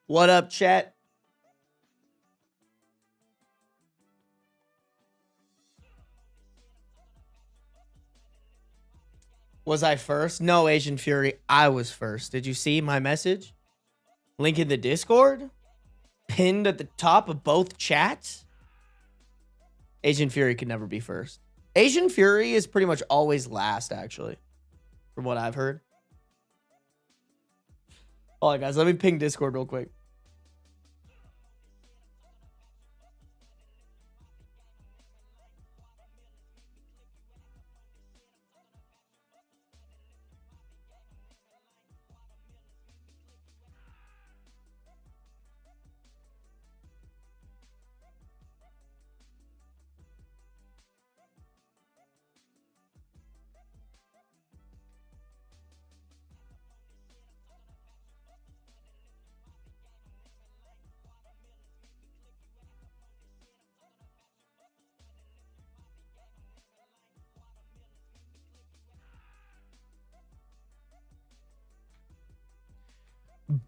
What up, chat? Was I first? No, Asian Fury. I was first. Did you see my message? Link in the Discord? Pinned at the top of both chats? Asian Fury could never be first. Asian Fury is pretty much always last, actually. From what I've heard. Hold on, guys. Let me ping Discord real quick.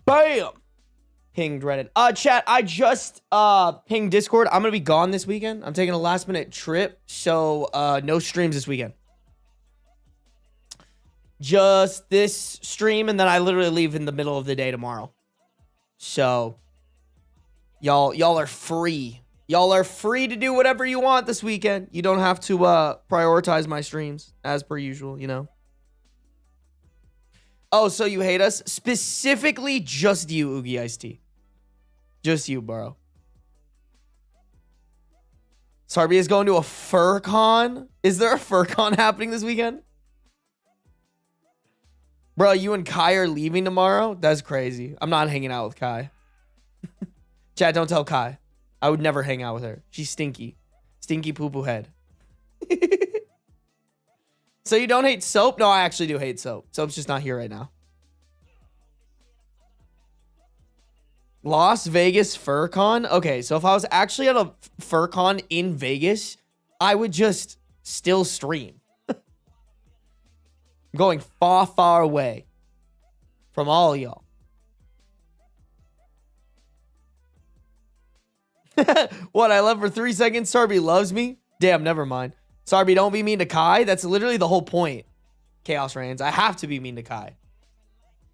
Bam! Pinged Reddit. Chat, I just pinged Discord. I'm gonna be gone this weekend. I'm taking a last minute trip, so no streams this weekend. Just this stream, and then I literally leave in the middle of the day tomorrow. So y'all are free. Y'all are free to do whatever you want this weekend. You don't have to prioritize my streams as per usual, you know. Oh, so you hate us? Specifically, just you, Oogie Iced Tea. Just you, bro. Sarby is going to a fur con? Is there a fur con happening this weekend? Bro, you and Kai are leaving tomorrow? That's crazy. I'm not hanging out with Kai. Chat, don't tell Kai. I would never hang out with her. She's stinky. Stinky poo-poo head. So you don't hate soap? No, I actually do hate soap. Soap's just not here right now. Las Vegas Fur Con? Okay, so if I was actually at a Fur Con in Vegas, I would just still stream. I'm going far, far away from all y'all. What, I left for 3 seconds? Sarby loves me? Damn, never mind. Sarby, don't be mean to Kai. That's literally the whole point. Chaos reigns. I have to be mean to Kai.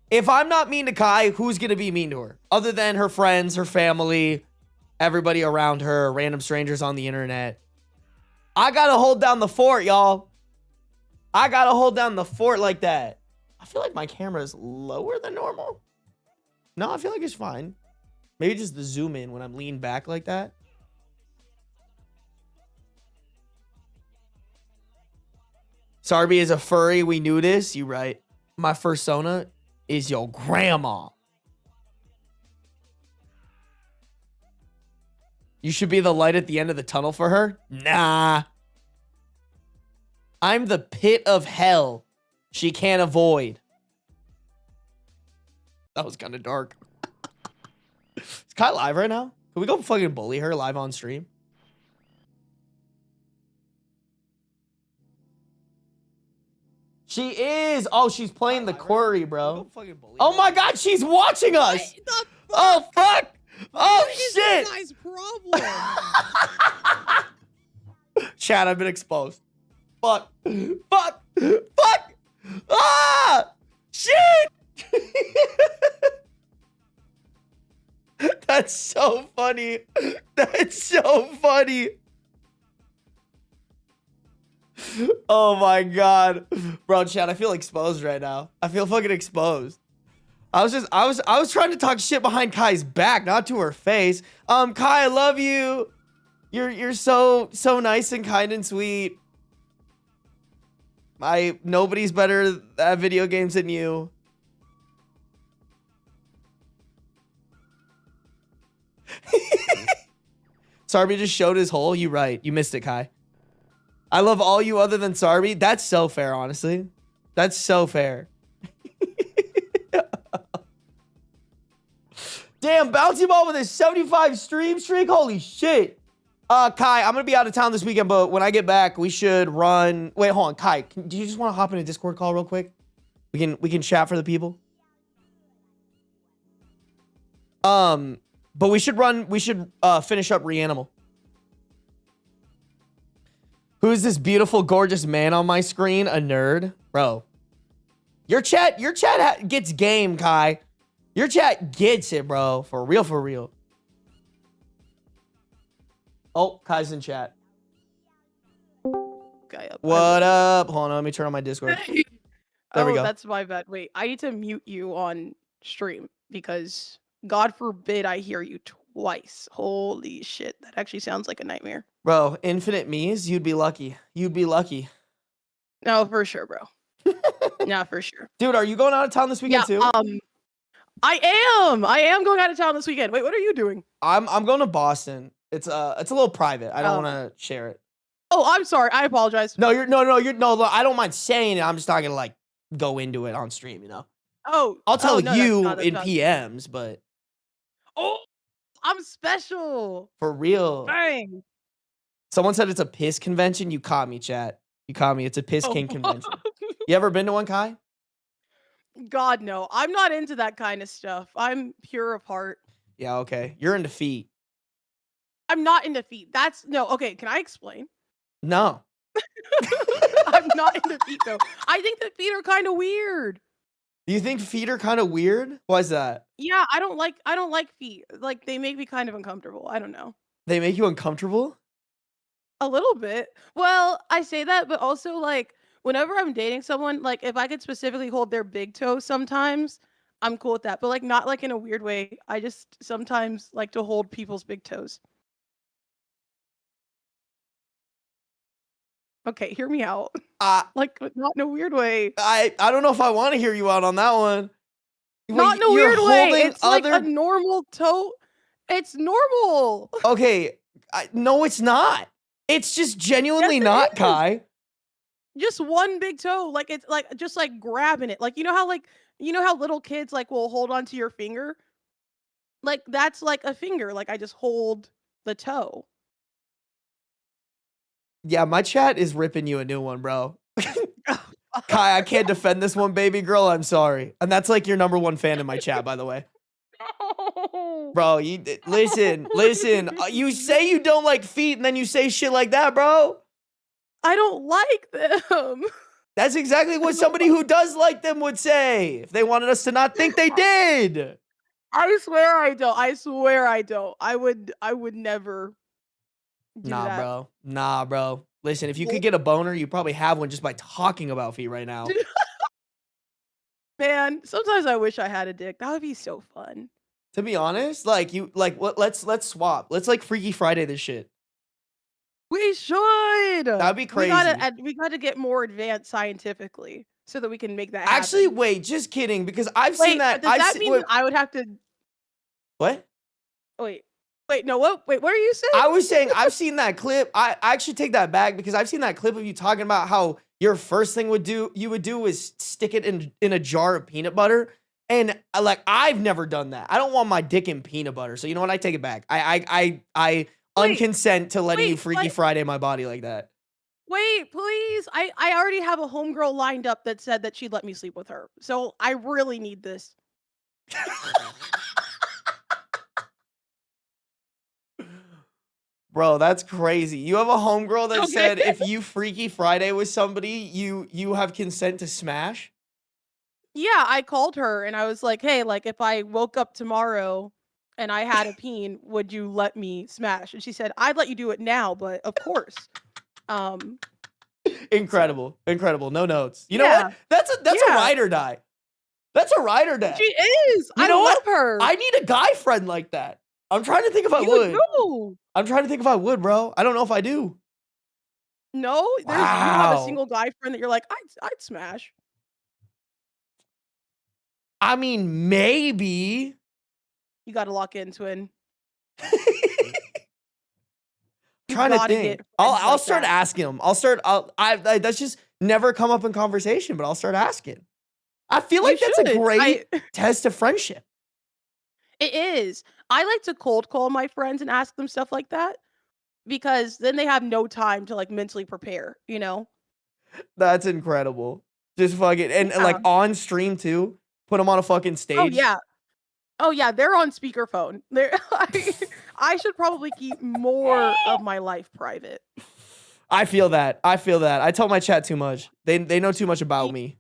If I'm not mean to Kai, who's going to be mean to her? Other than her friends, her family, everybody around her, random strangers on the internet. I got to hold down the fort, y'all. I got to hold down the fort like that. I feel like my camera is lower than normal. No, I feel like it's fine. Maybe just the zoom in when I'm leaned back like that. Sarby is a furry. We knew this. You right. My fursona is your grandma. You should be the light at the end of the tunnel for her? Nah. I'm the pit of hell she can't avoid. That was kind of dark. Is Kai live right now? Can we go fucking bully her live on stream? She is. Oh, she's playing the query, bro. Oh my god, she's watching us. Oh fuck. Oh shit. Nice problem. Chat, I've been exposed. Fuck. Fuck. Fuck. Ah! Shit. That's so funny. That's so funny. Oh my god. Bro, chat, I feel exposed right now. I feel fucking exposed. I was trying to talk shit behind Kai's back, not to her face. Kai, I love you. You're so nice and kind and sweet. Nobody's better at video games than you. Sarby just showed his hole. You right. You missed it, Kai. I love all you other than Sarby. That's so fair, honestly. That's so fair. Damn, Bouncy Ball with a 75 stream streak. Holy shit. Kai, I'm going to be out of town this weekend, but when I get back, we should run. Wait, hold on. Kai, do you just want to hop in a Discord call real quick? We can chat for the people. But we should finish up Reanimal. Who's this beautiful, gorgeous man on my screen? A nerd? Bro. Your chat gets game, Kai. Your chat gets it, bro. For real, for real. Oh, Kai's in chat. Guy up. What up? Hold on, let me turn on my Discord. There we go. That's my bad. Wait, I need to mute you on stream because God forbid I hear you twice. Holy shit, that actually sounds like a nightmare. Bro, infinite me's, you'd be lucky. You'd be lucky. No, for sure, bro. No, for sure. Dude, are you going out of town this weekend too? I am going out of town this weekend. Wait, what are you doing? I'm going to Boston. It's a little private. I don't want to share it. Oh, I'm sorry. I apologize. No, I don't mind saying it. I'm just not gonna like go into it on stream, you know. Oh, I'll tell you that's in not. PMs, but Oh, I'm special. for real. Dang. Someone said it's a piss convention. You caught me, chat. You caught me. It's a piss king convention. You ever been to one, Kai? God, no. I'm not into that kind of stuff. I'm pure of heart. Yeah, okay. You're into feet. I'm not into feet. Okay, can I explain? No. I'm not into feet though. I think that feet are kind of weird. Do you think feet are kind of weird? Why is that? Yeah, I don't like feet. Like they make me kind of uncomfortable. I don't know. They make you uncomfortable? A little bit. Well, I say that, but also like whenever I'm dating someone, like if I could specifically hold their big toe sometimes, I'm cool with that. But like not like in a weird way. I just sometimes like to hold people's big toes. Okay, hear me out. Like not in a weird way. I don't know if I want to hear you out on that one. Not in a weird way. It's like a normal toe. It's normal. Okay, no, it's not. It's just genuinely not, Kai. Just one big toe, like it's like just like grabbing it. Like you know how little kids like will hold onto your finger? Like that's like a finger. Like I just hold the toe. Yeah, my chat is ripping you a new one, bro. Kai, I can't defend this one, baby girl. I'm sorry. And that's like your #1 fan in my chat, by the way. No. Bro, listen. You say you don't like feet and then you say shit like that, bro. I don't like them. That's exactly what somebody who does like them would say if they wanted us to not think they did. I swear I don't. I swear I don't. I would never do that. Nah, bro. Listen, if you could get a boner, you probably have one just by talking about feet right now. Man, sometimes I wish I had a dick. That would be so fun. To be honest, let's swap. Let's like Freaky Friday this shit. We should. That'd be crazy. We gotta get more advanced scientifically so that we can make that happen. Actually, wait, just kidding, because I've seen that. Does that mean that I would have to? What? Wait, no, what? Wait, what are you saying? I was saying I've seen that clip. I actually take that back because I've seen that clip of you talking about how your first thing you would do is stick it in a jar of peanut butter. And like I've never done that. I don't want my dick in peanut butter. So you know what? I take it back. I unconsent to letting you Freaky Friday my body like that. Wait, please. I already have a homegirl lined up that said that she'd let me sleep with her. So I really need this. Bro, that's crazy. You have a homegirl that said if you Freaky Friday with somebody, you have consent to smash? Yeah, I called her and I was like, hey, like if I woke up tomorrow and I had a peen, would you let me smash? And she said, I'd let you do it now, but of course. Incredible. No notes. You know what? That's a ride or die. That's a ride or die. She is. I love her. I need a guy friend like that. I'm trying to think if I would. I'm trying to think if I would, bro. I don't know if I do. No, you don't have a single guy friend that you're like, I'd smash. I mean, maybe. You got to lock in, twin. Trying to think. I'll start asking him. That's just never come up in conversation, but I'll start asking. I feel like that's a great test of friendship. It is. I like to cold call my friends and ask them stuff like that because then they have no time to like mentally prepare, you know? That's incredible. Just fucking, and like on stream too. Put them on a fucking stage. Oh, yeah. Oh yeah, they're on speakerphone. I should probably keep more of my life private. I feel that. I feel that. I tell my chat too much. They know too much about See, me.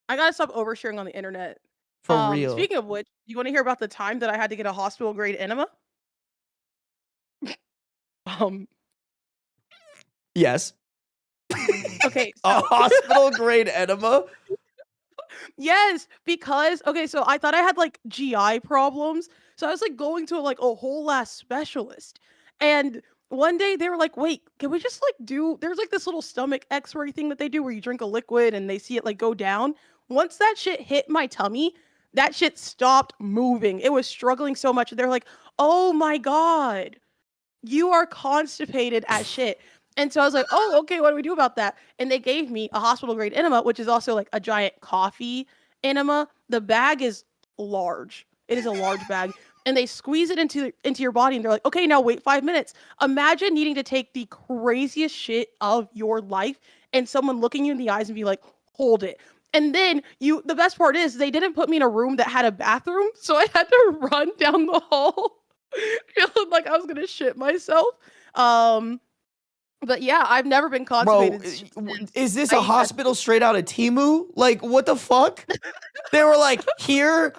I gotta stop oversharing on the internet. For real. Speaking of which, you want to hear about the time that I had to get a hospital grade enema? Um, Yes. okay, A so hospital grade enema? yes, because okay, so I thought I had like GI problems. So I was like going to like a whole ass specialist. And one day they were like, "Wait, can we just like do there's like this little stomach x-ray thing that they do where you drink a liquid and they see it like go down." Once that shit hit my tummy, that shit stopped moving. It was struggling so much. They're like, "Oh my god, you are constipated as shit." And so I was like, "Oh, okay, what do we do about that?" And they gave me a hospital grade enema, which is also like a giant coffee enema. The bag is large. It is a large bag. And they squeeze it into your body and they're like, "Okay, now wait 5 minutes." Imagine needing to take the craziest shit of your life and someone looking you in the eyes and be like, "Hold it." And then the best part is they didn't put me in a room that had a bathroom, so I had to run down the hall feeling like I was gonna shit myself. Um, but yeah, I've never been Bro, constipated since is this I a ate that hospital straight out of Timu? Like, what the fuck? They were like, here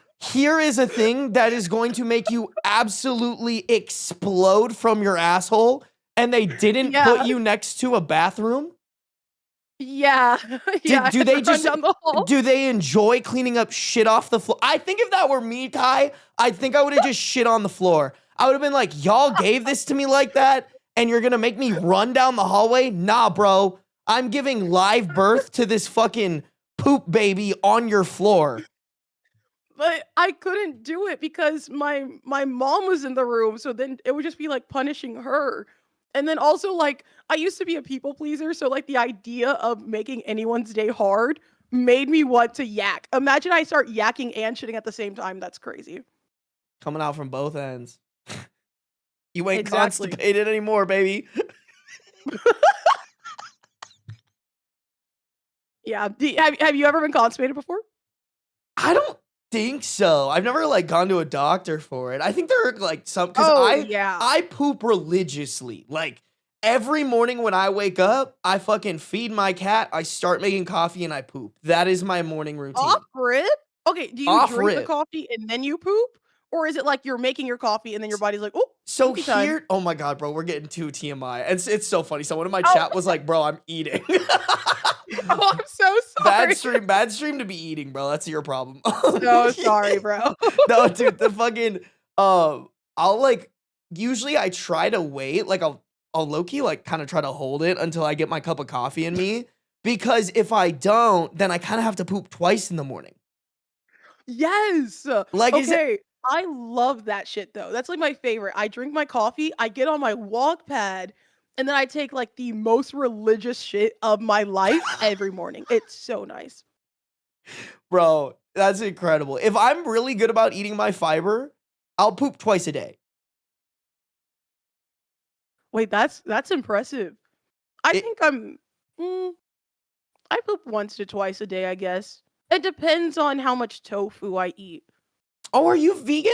is a thing that is going to make you absolutely explode from your asshole, and they didn't put Yeah, you next to a bathroom? yeah, yeah. I Do had to they run just down the hall. do they enjoy cleaning up shit off the floor? I think if that were me, Kai, I think I would have just shit on the floor. I would have been like, y'all gave this to me like that, and you're gonna make me run down the hallway? Nah, bro. I'm giving live birth to this fucking poop baby on your floor. But I couldn't do it because my mom was in the room, so then it would just be like punishing her. And then also like I used to be a people pleaser, so like the idea of making anyone's day hard made me want to yak. Imagine I start yakking and shitting at the same time. That's crazy. Coming out from both ends. You ain't Exactly. constipated anymore, baby. Yeah. Have you ever been constipated before? I don't think so. I've never like gone to a doctor for it. I think there are like some because Oh I yeah. I poop religiously. Like every morning when I wake up, I fucking feed my cat, I start making coffee and I poop. That is my morning Off routine. rip? Okay, do you Off drink the rip. coffee and then you poop? Or is it like you're making your coffee and then your body's like, "Oh, So poopy time." here, oh my god, bro, we're getting too TMI. It's so funny. Someone in my Oh, chat was like, "Bro, I'm eating." oh, I'm so sorry. Bad stream to be eating, bro. That's your problem. So sorry, bro. No, dude, the fucking I'll like usually I try to wait, like I'll low key like kind of try to hold it until I get my cup of coffee in me because if I don't, then I kind of have to poop twice in the morning. Yes. Like is it Okay, I love that shit though. That's like my favorite. I drink my coffee, I get on my walk pad, and then I take like the most religious shit of my life every morning. It's so nice. bro, that's incredible. If I'm really good about eating my fiber, I'll poop twice a day. Wait, that's impressive. I It, think mm, I poop once to twice a day, I guess. It depends on how much tofu I eat. oh, are you vegan?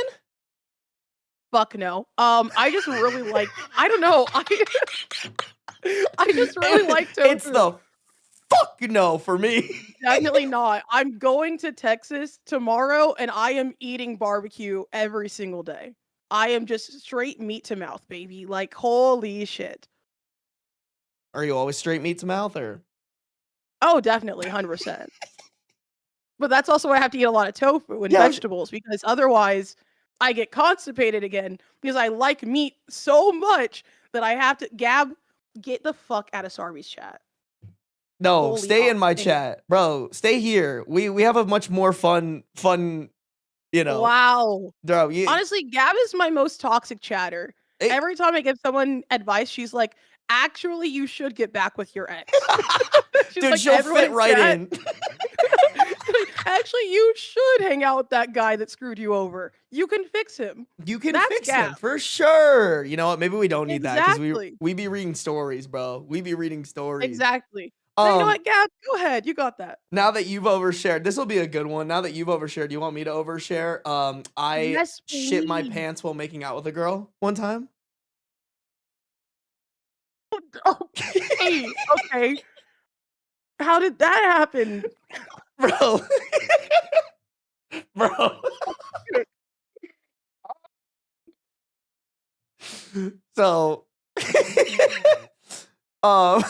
Fuck no. I just really like I don't know. I just really like It's tofu. the fuck no for me. Definitely not. I'm going to Texas tomorrow and I am eating barbecue every single day. I am just straight meat to mouth, baby. Like holy shit. Are you always straight meat to mouth or? Oh, definitely 100%. But that's also why I have to eat a lot of tofu and Yeah, vegetables because otherwise I get constipated again because I like meat so much that I have to get the fuck out of Sarby's chat. no, Holy stay in my dang. chat, bro. Stay here. We have a much more fun, you know. Wow. Bro, Honestly, Gab is my most toxic chatter. it, Every time I give someone advice, she's like, "Actually, you should get back with your ex." She's dude, like, she'll "Everyone fit in right chat, in. actually, you should hang out with that guy that screwed you over. You can fix him." You can That's fix Gab. him for sure. You know what? Maybe we don't need that because Exactly. we be reading stories, bro. We be reading stories. Exactly. Now, you know what, Gab? Go ahead. You got that. Now that you've overshared, this will be a good one. Now that you've overshared, you want me to overshare? I Yes, shit my please. pants while making out with a girl one time. Okay. Okay. How did that happen? Bro. Bro. So um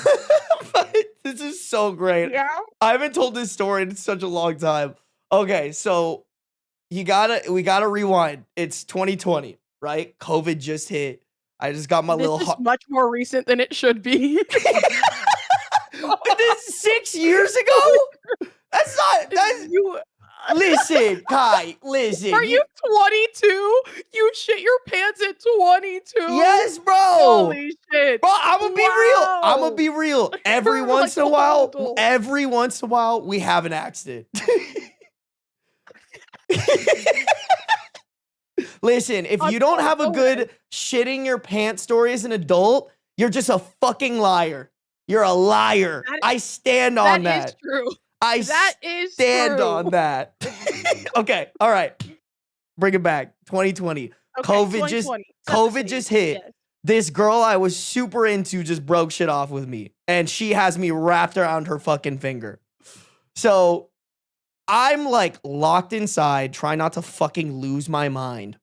this is so great. Yeah. I haven't told this story in such a long time. Okay, so we gotta rewind. It's 2020, right? COVID just hit. I just got my This little is much more recent than it should be. This is 6 years ago? That's not that's You listen, Kai, listen. are you 22? You shit your pants at 22? Yes, bro. Holy shit. Bro, I'm gonna be real. I'm gonna Wow. be real. Every You're once like in a while, old. every once in a while, we have an accident. Listen, if you don't have a good shitting your pants story as an adult, you're just a fucking liar. You're a liar. I stand on that. That is true. I That is stand true. on that. Okay, all right. Bring it back. 2020. Okay, COVID 2020. COVID just hit. Yes. This girl I was super into just broke shit off with me, and she has me wrapped around her fucking finger. So I'm like locked inside, trying not to fucking lose my mind.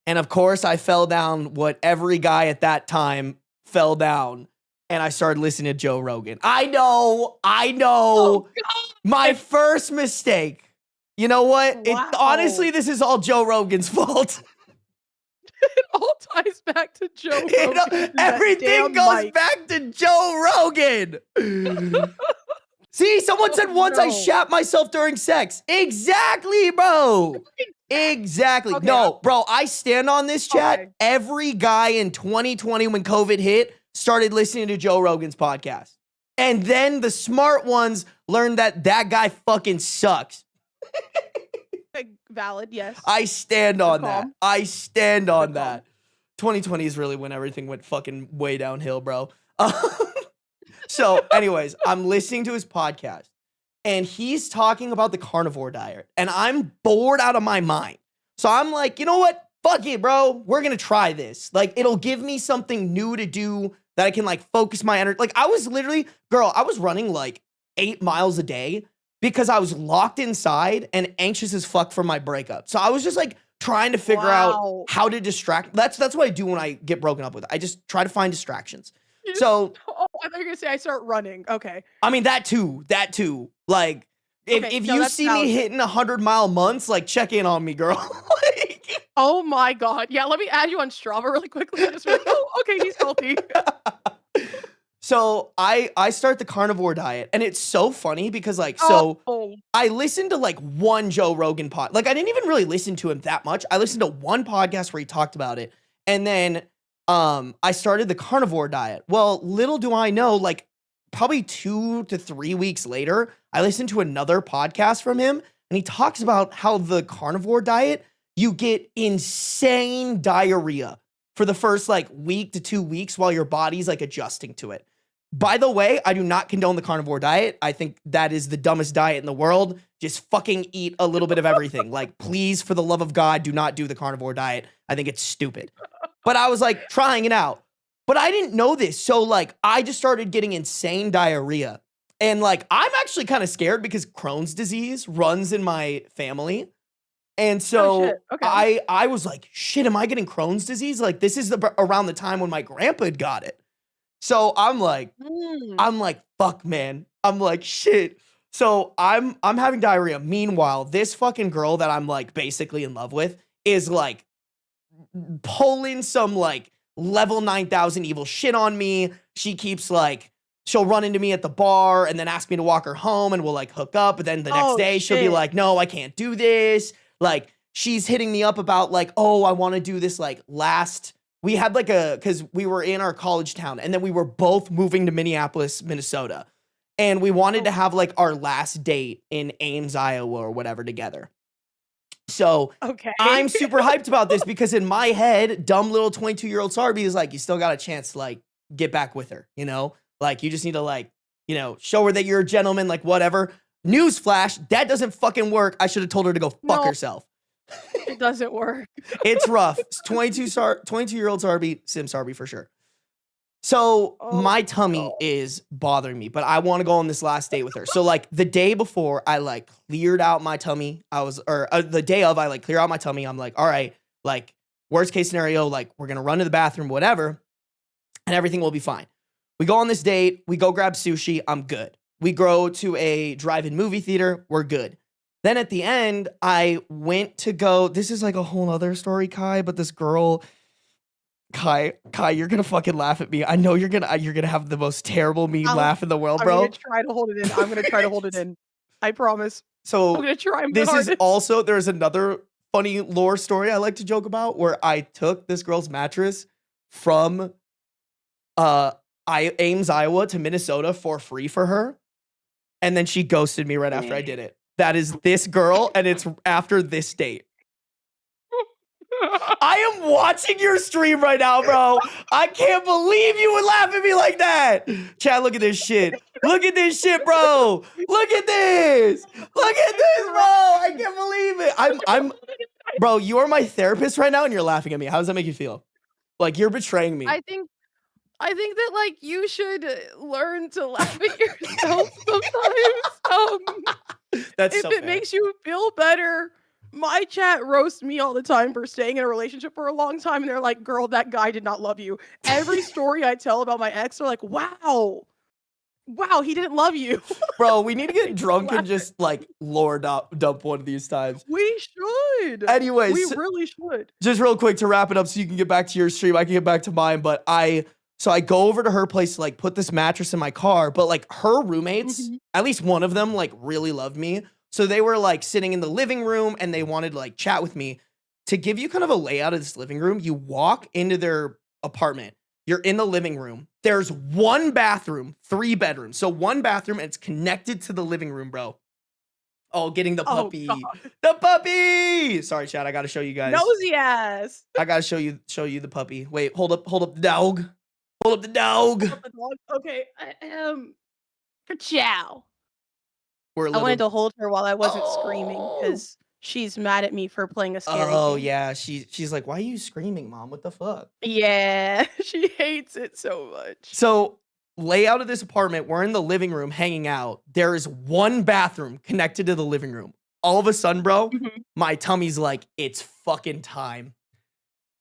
And of course, I fell down what every guy at that time fell down, and I started listening to Joe Rogan. I know. Oh, God. My first mistake. You know what? Wow. Honestly, this is all Joe Rogan's fault. It all ties back to Joe Rogan. Everything goes back to Joe Rogan. See, someone said once I shat myself during sex. Exactly, bro. Exactly. Okay, no, bro, I stand on this chat. Okay. Every guy in 2020 when COVID hit started listening to Joe Rogan's podcast. And then the smart ones learned that guy fucking sucks. Valid, yes. I stand on that. calm. I stand on Good that. 2020 is really when everything went fucking way downhill, bro. So, anyways, I'm listening to his podcast, and he's talking about the carnivore diet, and I'm bored out of my mind. So I'm like, you know what? Fuck it, bro. We're gonna try this. Like, it'll give me something new to do that I can like focus my energy. Like, I was literally, girl, I was running like 8 miles a day because I was locked inside and anxious as fuck for my breakup. So I was just like trying to figure out how to distract. That's what I do when I get broken up with. I just try to find distractions. So, oh, I thought you were gonna say I start running. Okay. I mean, that too. Like, if you see me hitting 100-mile months, like, check in on me, girl. Like, oh my God. Yeah, let me add you on Strava really quickly. Oh, okay, he's healthy. So I start the carnivore diet, and it's so funny because like, so I listened to like one Joe Rogan pod. Like, I didn't even really listen to him that much. I listened to one podcast where he talked about it, and then I started the carnivore diet. Well, little do I know, like probably 2 to 3 weeks later, I listened to another podcast from him, and he talks about how the carnivore diet, you get insane diarrhea for the first like week to 2 weeks while your body's like adjusting to it. By the way, I do not condone the carnivore diet. I think that is the dumbest diet in the world. Just fucking eat a little bit of everything. Like, please, for the love of God, do not do the carnivore diet. I think it's stupid. But I was like trying it out. But I didn't know this. So like, I just started getting insane diarrhea. And like, I'm actually kind of scared because Crohn's disease runs in my family. And so I was like, shit, am I getting Crohn's disease? Like, this is around the time when my grandpa had got it. So I'm like, fuck, man. I'm like, shit. So I'm having diarrhea. Meanwhile, this fucking girl that I'm like basically in love with is like pulling some like level 9,000 evil shit on me. She keeps like, she'll run into me at the bar and then ask me to walk her home and we'll like hook up. But then the next day she'll be like, no, I can't do this. Like, she's hitting me up about like, oh, I want to do this like we had like because we were in our college town and then we were both moving to Minneapolis, Minnesota. And we wanted to have like our last date in Ames, Iowa or whatever together. So I'm super hyped about this because in my head, dumb little 22-year-old Sarby is like, you still got a chance to like get back with her, you know? Like, you just need to like show her that you're a gentleman, like whatever. Newsflash, that doesn't fucking work. I should have told her to go fuck herself. It doesn't work. It's rough. 22-year-old Sarby, Sim Sarby for sure. So my tummy is bothering me, but I want to go on this last date with her. So like the day before I like cleared out my tummy, the day of I like clear out my tummy. I'm like, all right, like worst case scenario, like we're going to run to the bathroom, whatever, and everything will be fine. We go on this date. We go grab sushi. I'm good. We go to a drive-in movie theater. We're good. Then at the end, I went to go. This is like a whole other story, Kai, but this girl, Kai, you're gonna fucking laugh at me. I know you're gonna have the most terrible meme laugh in the world, bro. I'm gonna try to hold it in. I promise. So I'm gonna try. This is also, there's another funny lore story I like to joke about where I took this girl's mattress from Ames, Iowa to Minnesota for free for her, and then she ghosted me right after I did it. That is this girl, and it's after this date. I am watching your stream right now, bro. I can't believe you would laugh at me like that. Chad, look at this shit. Look at this shit, bro. Look at this. Look at this, bro. I can't believe it. I'm bro, you are my therapist right now, and you're laughing at me. How does that make you feel? Like you're betraying me. I think that like you should learn to laugh at yourself sometimes. That's if so it fair. makes you feel better. My chat roasts me all the time for staying in a relationship for a long time, and they're like, "Girl, that guy did not love you." Every story I tell about my ex, they're like, "Wow, he didn't love you." Bro, we need to get drunk and just like lore dump one of these times. We should. Anyways, we really should. Just real quick to wrap it up so you can get back to your stream. I can get back to mine, but I go over to her place to like put this mattress in my car, but like her roommates, at least one of them like really loved me. So they were like sitting in the living room and they wanted to like chat with me. To give you kind of a layout of this living room, you walk into their apartment. You're in the living room. There's one bathroom, 3 bedrooms. So one bathroom, and it's connected to the living room, bro. Oh, getting the puppy. The puppy! Sorry, chat. I got to show you guys. Nosy ass. I got to show you the puppy. Wait, hold up the dog. Hold up the dog. Okay. Ciao. I wanted to hold her while I wasn't screaming because she's mad at me for playing a scary game. Yeah. She's like, why are you screaming, Mom? What the fuck? Yeah, she hates it so much. So, layout of this apartment, we're in the living room hanging out. There is one bathroom connected to the living room. All of a sudden, bro, my tummy's like, it's fucking time.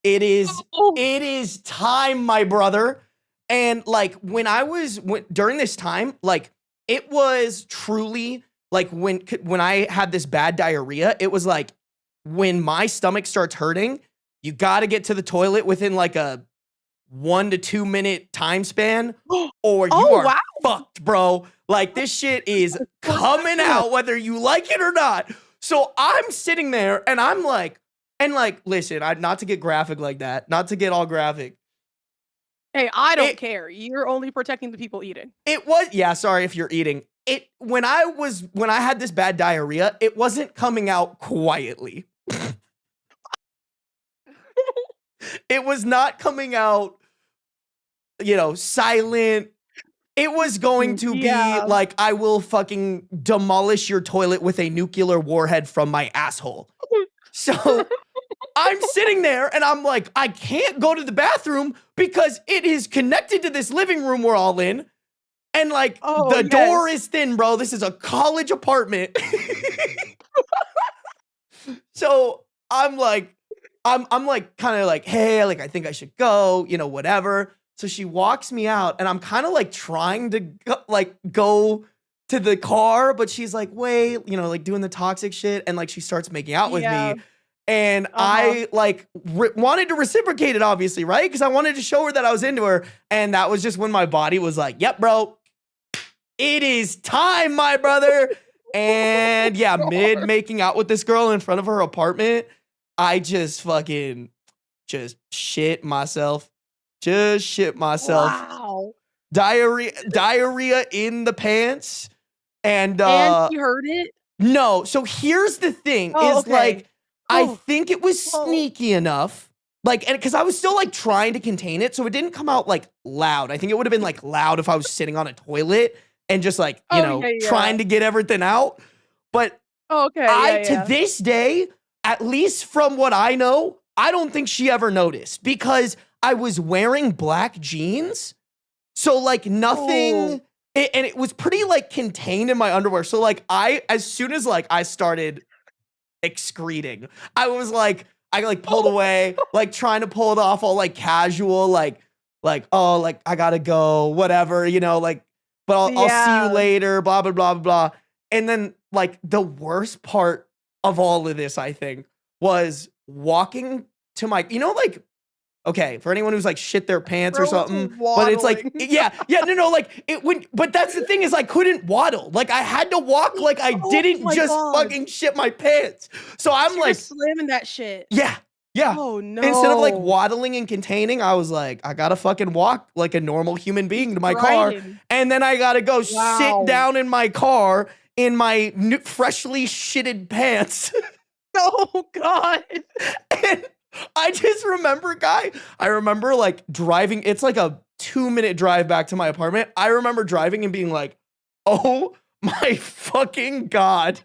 It is time, my brother. And like during this time, like it was truly like when I had this bad diarrhea, it was like when my stomach starts hurting, you got to get to the toilet within like a 1 to 2 minute time span or you are fucked, bro. Like this shit is coming out whether you like it or not. So I'm sitting there and I'm like, listen, not to get graphic like that, not to get all graphic. Hey, I don't care. You're only protecting the people eating. Sorry if you're eating. When I had this bad diarrhea, it wasn't coming out quietly. It was not coming out, silent. It was going to be like, I will fucking demolish your toilet with a nuclear warhead from my asshole. So I'm sitting there and I'm like, I can't go to the bathroom because it is connected to this living room we're all in. And like the door is thin, bro. This is a college apartment. So I'm like, I'm like kind of like, hey, like I think I should go, whatever. So she walks me out and I'm kind of like trying to go to the car, but she's like, wait, like doing the toxic shit. And like she starts making out with me. And I like wanted to reciprocate it, obviously, right? Because I wanted to show her that I was into her. And that was just when my body was like, yep, bro, it is time, my brother. And yeah, mid making out with this girl in front of her apartment, I just fucking shit myself. Just shit myself. Wow. Diarrhea in the pants. And you heard it? No. So here's the thing I think it was sneaky enough. Like, and because I was still like trying to contain it, so it didn't come out like loud. I think it would have been like loud if I was sitting on a toilet and just like, Oh, yeah, trying yeah. to get everything out. But Oh, okay, yeah, to yeah. this day, at least from what I know, I don't think she ever noticed because I was wearing black jeans. So like nothing, Oh. and it was pretty like contained in my underwear. So like as soon as like I started excreting, I was like, I like pulled away, like trying to pull it off all like casual, like, oh, like I gotta go, whatever, like, but I'll see you Yeah. later, blah, blah, blah, blah. And then like the worst part of all of this, I think, was walking to my, like, okay, for anyone who's like shit their pants or Bro was something, but it's like, waddling. yeah, no, like it would, but that's the thing is I couldn't waddle. Like I had to walk like I Oh didn't my just god. fucking shit my pants. So I'm So you're like, just slamming that shit. yeah, yeah. Oh, Instead of like no. waddling and containing, I was like, I gotta fucking walk like a normal human being to my car. Striding. And then I gotta go sit Wow. down in my car in my freshly shitted pants. Oh, god. And I just remember, I remember like driving. It's like a 2-minute drive back to my apartment. I remember driving and being like, oh my fucking God.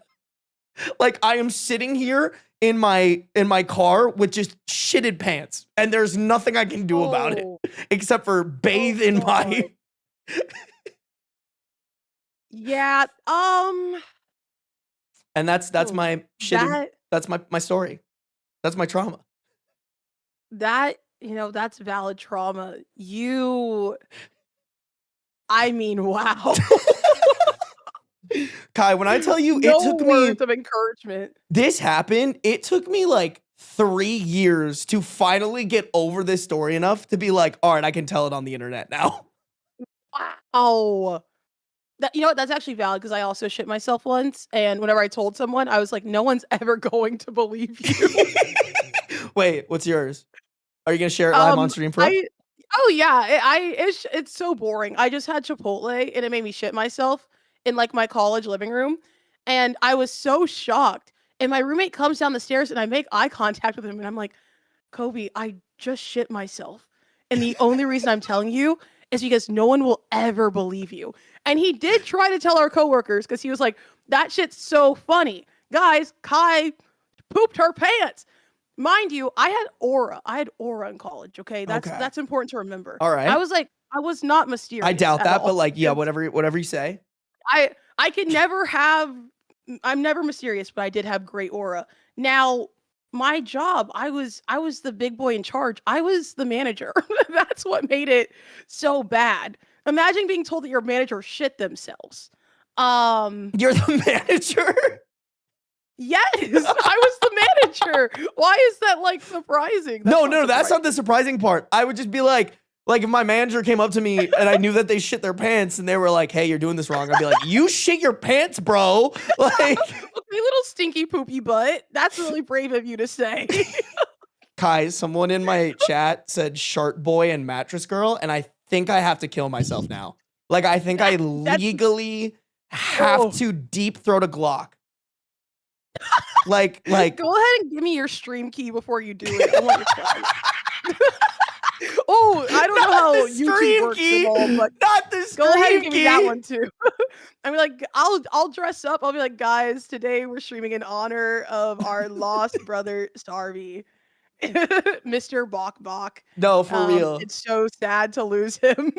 Like I am sitting here in my car with just shitted pants and there's nothing I can do about it Oh. except for bathe in God. my. Yeah, And that's oh, my shitted. that That's my story. That's my trauma. that's valid trauma. I mean, wow. Kai, when I tell you it No took me, words of encouragement. this happened, it took me like 3 years to finally get over this story enough to be like, all right, I can tell it on the internet now. Wow. That you know what? That's actually valid because I also shit myself once, and whenever I told someone, I was like, "No one's ever going to believe you." Wait, what's yours? Are you gonna share it live on stream for us? I oh yeah, it's so boring. I just had Chipotle and it made me shit myself in like my college living room, and I was so shocked. And my roommate comes down the stairs, and I make eye contact with him, and I'm like, Kobe, I just shit myself. And the only reason I'm telling you is because no one will ever believe you. And he did try to tell our coworkers because he was like, that shit's so funny. Guys, Kai pooped her pants. Mind you, I had aura. I had aura in college, okay? Okay. That's important to remember. All right. I was not mysterious. I doubt at that, all. but like, yeah, whatever you say. I could never have I'm never mysterious, but I did have great aura. Now, my job, I was the big boy in charge. I was the manager. That's what made it so bad. Imagine being told that your manager shit themselves. You're the manager? Yes, I was the manager. Why is that like surprising? No, that's not the surprising part. I would just be like if my manager came up to me and I knew that they shit their pants and they were like, "Hey, you're doing this wrong." I'd be like, "You shit your pants, bro." Like, okay, little stinky poopy butt. That's really brave of you to say. Kai, someone in my chat said "shart boy" and "mattress girl," and I think I have to kill myself now. Like, I think I legally have to deep throat a Glock. Like, go ahead and give me your stream key before you do it. I want to try. Oh, I don't know how YouTube works at all, but not the stream go ahead and give me that key. one too. I mean, like, I'll dress up. I'll be like, guys, today we're streaming in honor of our lost brother Sarby, Mr. Bok Bok. No, for real. It's so sad to lose him.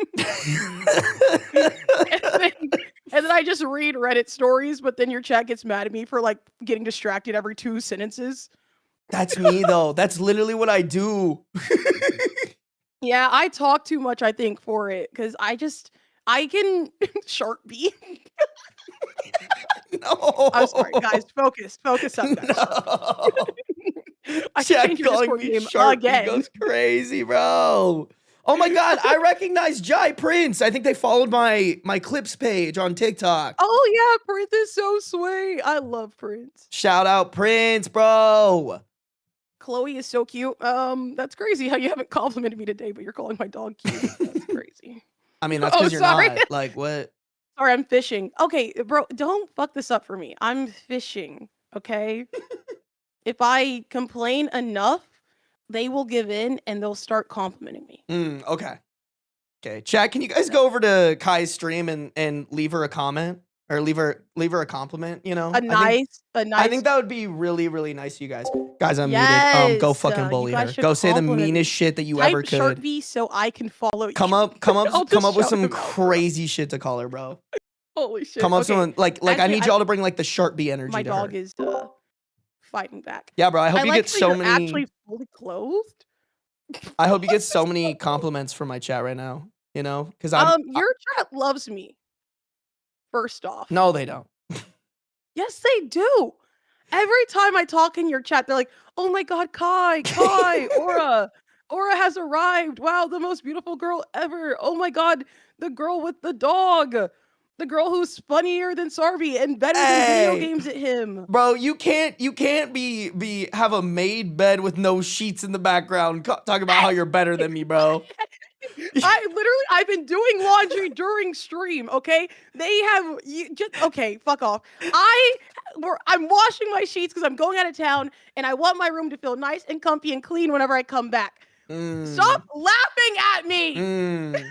And then I just read Reddit stories, but then your chat gets mad at me for like getting distracted every 2 sentences. That's me though. That's literally what I do. Yeah, I talk too much, I think, for it, because I can shart be. No. I'm sorry, guys. Focus up, guys. No. I Chat changed your calling Discord me name Sharp again. goes crazy, bro. Oh my God, I recognize Jai Prince. I think they followed my clips page on TikTok. Oh yeah, Prince is so sweet. I love Prince. Shout out Prince, bro. Chloe is so cute. That's crazy how you haven't complimented me today, but you're calling my dog cute. That's crazy. I mean, that's because you're sorry. not. Like, what? Sorry, I'm fishing. Okay, bro, don't fuck this up for me. I'm fishing, okay? If I complain enough, they will give in and they'll start complimenting me. Okay. Okay, chat. Can you guys go over to Kai's stream and leave her a comment or leave her a compliment? You know, A nice, I think that would be really, really nice. You guys, I'm muted. yes. Go fucking You bully guys her. should Go say the compliment me. meanest shit that you Type ever short could. V so I can follow you. Come up I'll just with shout some him out, bro. crazy shit to call her, bro. Holy shit. Come up Okay. someone like I Actually, need y'all to bring like the sharp B energy my to dog her. is fighting back. Yeah, bro. I hope you like get how so you're many. actually fully clothed. I hope you get so many compliments from my chat right now. You know, because Your chat loves me. First off. no, they don't. Yes, they do. Every time I talk in your chat, they're like, "Oh my god, Kai, Aura has arrived. Wow, the most beautiful girl ever. Oh my god, the girl with the dog. The girl who's funnier than Sarby and better than video games at him." Bro, you can't be have a made bed with no sheets in the background talking about how you're better than me, bro. I've been doing laundry during stream, okay? They have okay, fuck off. I'm washing my sheets because I'm going out of town and I want my room to feel nice and comfy and clean whenever I come back. Stop laughing at me.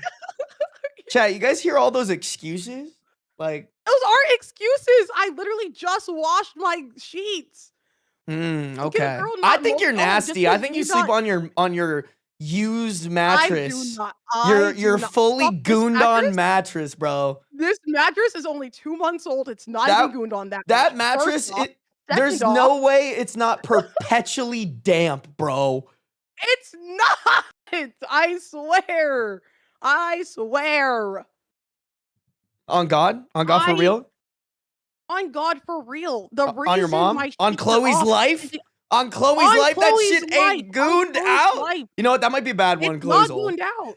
Chat, you guys hear all those excuses? Like those aren't excuses. I literally just washed my sheets. Okay. I think you're nasty. I think you sleep on your used mattress. I do You're not. fully Stop this gooned mattress. on mattress, bro. This mattress is only 2 months old. It's not even gooned on that. That mattress, there's no way it's not perpetually damp, bro. It's not. I swear. I swear. On God? On God for real? On God for real. The reason on your mom? my On Chloe's life? On Chloe's life? That shit ain't gooned out? You know what? That might be a bad one. It's Chloe's not old. gooned out.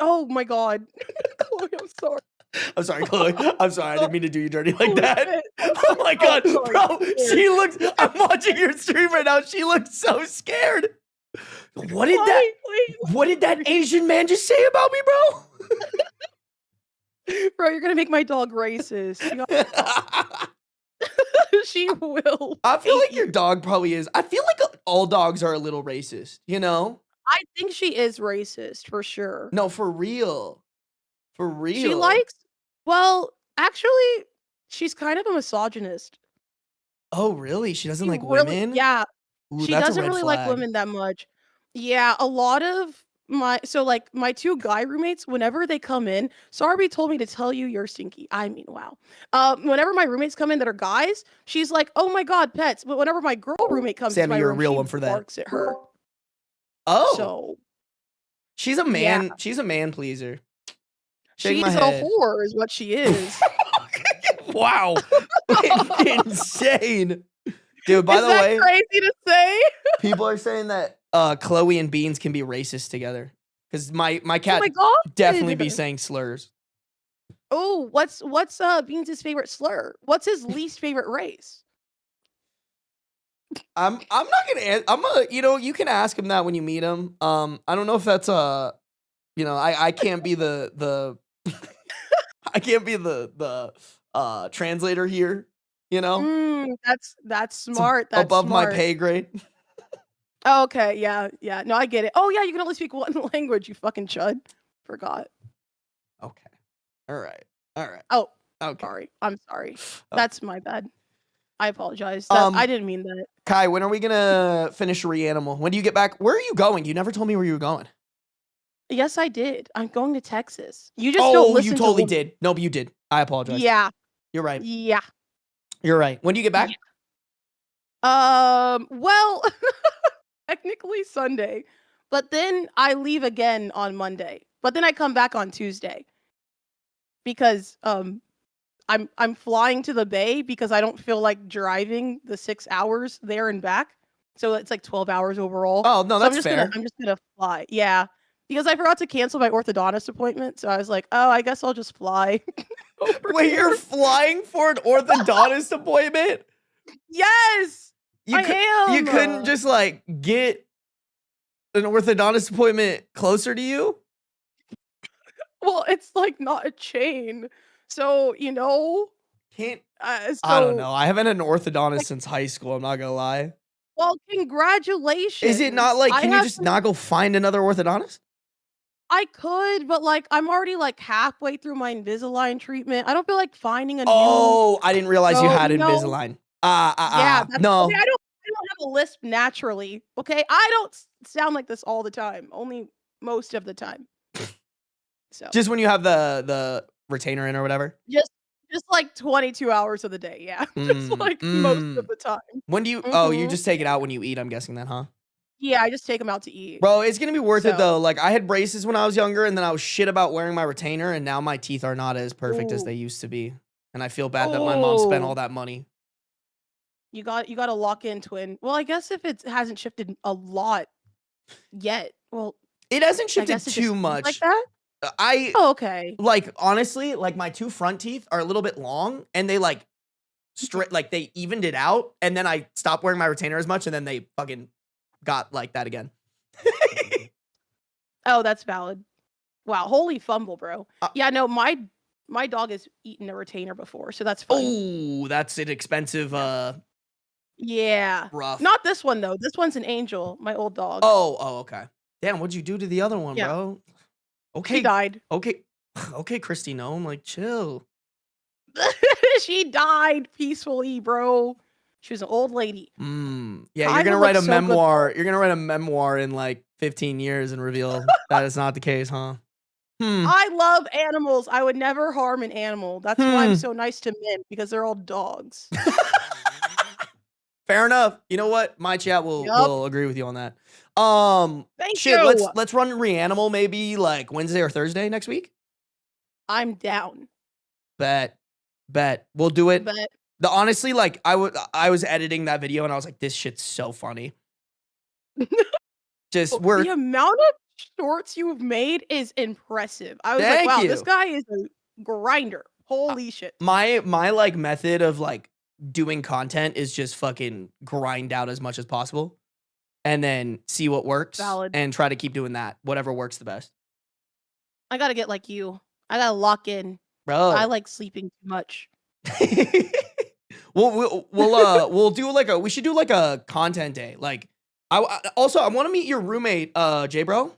Oh my God. Chloe, I'm sorry. I'm sorry, Chloe. I'm sorry. I didn't mean to do you dirty like that. Oh my God, bro. She looks. I'm watching your stream right now. She looks so scared. What did that Asian man just say about me, bro? Bro, you're gonna make my dog racist. She will. I feel like your dog probably is. I feel like all dogs are a little racist, you know? I think she is racist for sure. No, for real. For real. She likes, well, actually, she's kind of a misogynist. Oh, really? She doesn't like women? Yeah. Ooh, she doesn't really like women that much. Yeah, a lot of my 2 guy roommates, whenever they come in, Sarby told me to tell you you're stinky. I mean, wow. Whenever my roommates come in that are guys, she's like, "Oh my God, pets." But whenever my girl roommate comes Sammy, to my you're room, a real she one for that. barks at her. Oh. So she's a man. Yeah. She's a man pleaser. She's a whore is what she is. Wow. Insane. Dude, by the way, crazy to say? People are saying that Chloe and Beans can be racist together. Because my cat definitely be saying slurs. Oh, what's Beans' favorite slur? What's his least favorite race? I'm not gonna you can ask him that when you meet him. I don't know if that's I can't be the I can't be the translator here, you know? That's smart. That's above smart. my pay grade. Oh, okay, yeah. No, I get it. Oh yeah, you can only speak one language, you fucking chud. Forgot. Okay. All right. Oh, okay. Sorry. I'm sorry. That's my bad. I apologize. I didn't mean that. Kai, when are we gonna finish Reanimal? When do you get back? Where are you going? You never told me where you were going. Yes, I did. I'm going to Texas. You just don't listen. You totally did. No, but you did. I apologize. Yeah. You're right. Yeah. You're right. When do you get back? Well, technically Sunday, but then I leave again on Monday. But then I come back on Tuesday because I'm flying to the Bay because I don't feel like driving the 6 hours there and back. So it's like 12 hours overall. Oh no, that's fair. I'm just gonna fly. Yeah. Because I forgot to cancel my orthodontist appointment, so I was like, "Oh, I guess I'll just fly." Wait, you're flying for an orthodontist appointment? Yes, I am. You couldn't just like get an orthodontist appointment closer to you? Well, it's like not a chain, so Can't. I don't know. I haven't had an orthodontist since high school. I'm not gonna lie. Well, congratulations. Is it not like? Can you just not go find another orthodontist? I could, but like I'm already like halfway through my Invisalign treatment. I don't feel like finding a new. Oh, I didn't realize you So had you know, Invisalign. yeah, that's okay. No. I don't have a lisp naturally. Okay, I don't sound like this all the time. Only most of the time. So Just when you have the retainer in or whatever. just just like 22 hours of the day. Yeah, just like most of the time. When do you? Oh, you Mhm. just take it out when you eat. I'm guessing then, huh? Yeah, I just take them out to eat. Bro, it's gonna be worth it So, though. Like I had braces when I was younger, and then I was shit about wearing my retainer, and now my teeth are not as perfect as ooh, they used to be, and I feel bad that my mom spent all oh, that money. you got to lock in, twin. Well, I guess if it hasn't shifted a lot yet, well, It hasn't I shifted guess it just too seems like much. that. I Oh, okay. like honestly, like my two front teeth are a little bit long, and they like straight, like they evened it out, and then I stopped wearing my retainer as much, and then they fucking got like that again. Oh, that's valid. Wow, holy fumble, bro. Uh, Yeah, no, my dog has eaten a retainer before, so that's fun. oh, that's an expensive, Yeah. Yeah. rough. Not this one though. This one's an angel, my old dog. Oh, okay. Damn, what'd you do to the other one, Yeah. bro? She Okay, died. okay, okay, Christy Gnome, like chill. She died peacefully, bro. She was an old lady. Yeah, you're Kai gonna would write look a so good. memoir. You're gonna write a memoir in like 15 years and reveal that is not the case, huh? Hmm. I love animals. I would never harm an animal. That's why I'm Hmm. so nice to men because they're all dogs. Fair enough. You know what? My chat will Yup. will agree with you on that. Thank Shit. Let's you. let's run Reanimal maybe like Wednesday or Thursday next week. I'm down. Bet. We'll do it. But Honestly, like I was editing that video and I was like, this shit's so funny. Just the we're amount of shorts you've made is impressive. I was like, thank wow, this you. guy is a grinder. Holy shit. My like method of like doing content is just fucking grind out as much as possible and then see what works Valid. and try to keep doing that. Whatever works the best. I gotta get like you. I gotta lock in. I Bro. like sleeping too much. We'll do like we should do like a content day. Like I want to meet your roommate, J bro.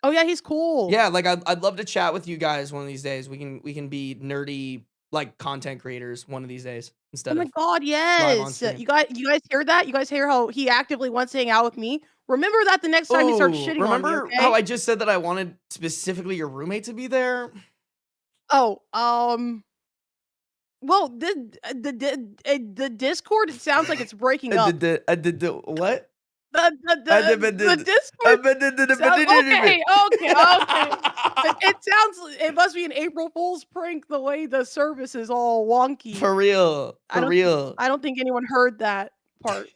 Oh yeah, he's cool. Yeah, like I'd love to chat with you guys one of these days. We can be nerdy like content creators one of these days Oh instead my of god, live on yes. stream. You guys hear that? You guys hear how he actively wants to hang out with me? Remember that the next time he starts Oh, shitting on me, remember how okay? I just said that I wanted specifically your roommate to be there? Oh, well, the Discord, it sounds like it's breaking up. What? The Discord okay. It sounds it must be an April Fool's prank the way the service is all wonky. For real. I For don't think real. I don't think anyone heard that part.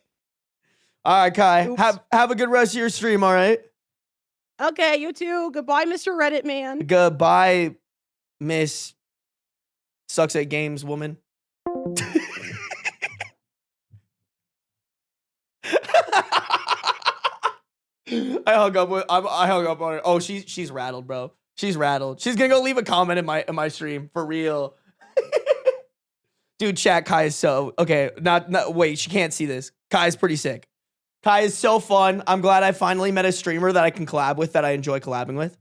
All right, Kai. Oops. Have a good rest of your stream, all right? Okay, you too. Goodbye, Mr. Reddit man. Goodbye, Miss Sucks at Games woman. I hung up on her. Oh, she's rattled, bro. She's rattled. She's gonna go leave a comment in my stream for real. Dude, chat, Kai is so okay. Not wait, she can't see this. Kai is pretty sick. Kai is so fun. I'm glad I finally met a streamer that I can collab with, that I enjoy collabing with.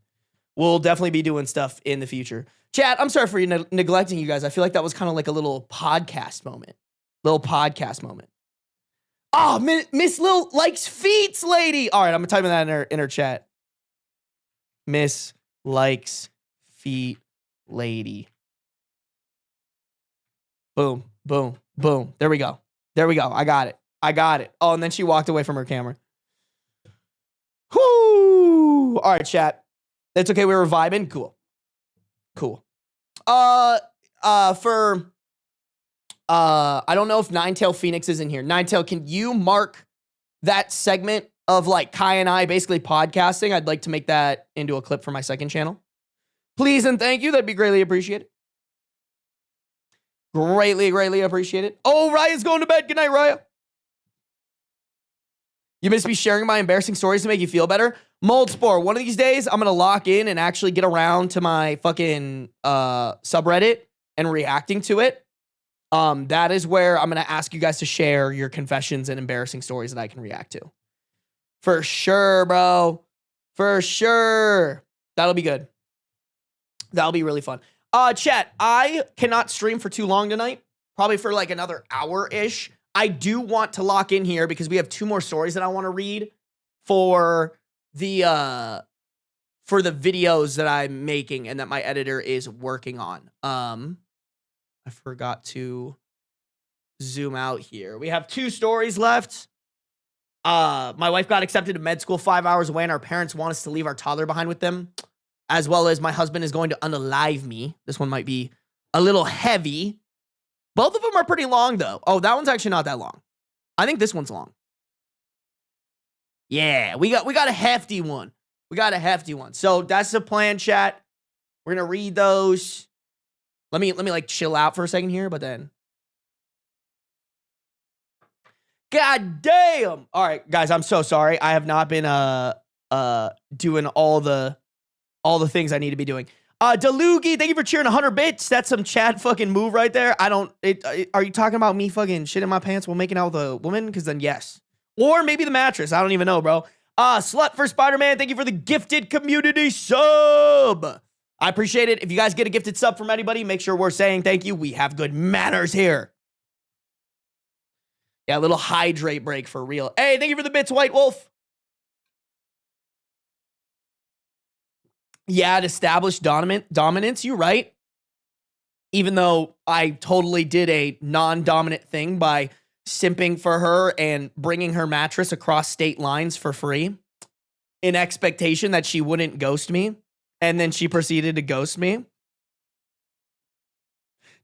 We'll definitely be doing stuff in the future. Chat, I'm sorry for neglecting you guys. I feel like that was kind of like a little podcast moment. Oh, Miss Lil likes feet, lady. All right, I'm typing that in her chat. Miss likes feet, lady. Boom, boom, boom. There we go. I got it. Oh, and then she walked away from her camera. Whoo! All right, chat. It's okay. We were vibing. Cool. I don't know if Ninetail Phoenix is in here. Ninetail, can you mark that segment of like Kai and I basically podcasting? I'd like to make that into a clip for my second channel. Please and thank you. That'd be greatly appreciated. Greatly appreciated. Oh, Raya's going to bed. Good night, Raya. You miss me sharing my embarrassing stories to make you feel better? Mold Spore, one of these days, I'm going to lock in and actually get around to my fucking subreddit and reacting to it. That is where I'm going to ask you guys to share your confessions and embarrassing stories that I can react to. For sure, bro. For sure. That'll be good. That'll be really fun. Chat, I cannot stream for too long tonight. Probably for like another hour-ish. I do want to lock in here because we have 2 more stories that I want to read for the videos that I'm making and that my editor is working on. I forgot to zoom out here. We have 2 stories left. My wife got accepted to med school 5 hours away, and our parents want us to leave our toddler behind with them, as well as my husband is going to unalive me. This one might be a little heavy. Both of them are pretty long, though. Oh, that one's actually not that long. I think this one's long. Yeah, we got a hefty one. We got a hefty one. So that's the plan, chat. We're gonna read those. Let me like chill out for a second here, but then. God damn! All right, guys, I'm so sorry. I have not been doing all the things I need to be doing. Delugi, thank you for cheering 100 bits. That's some Chad fucking move right there. Are you talking about me fucking shitting my pants while making out with a woman? Because then yes. Or maybe the mattress. I don't even know, bro. Slut for Spider-Man, thank you for the gifted community sub. I appreciate it. If you guys get a gifted sub from anybody, make sure we're saying thank you. We have good manners here. Yeah, a little hydrate break for real. Hey, thank you for the bits, White Wolf. Yeah, it established dominance, you're right. Even though I totally did a non-dominant thing by simping for her and bringing her mattress across state lines for free in expectation that she wouldn't ghost me. And then she proceeded to ghost me.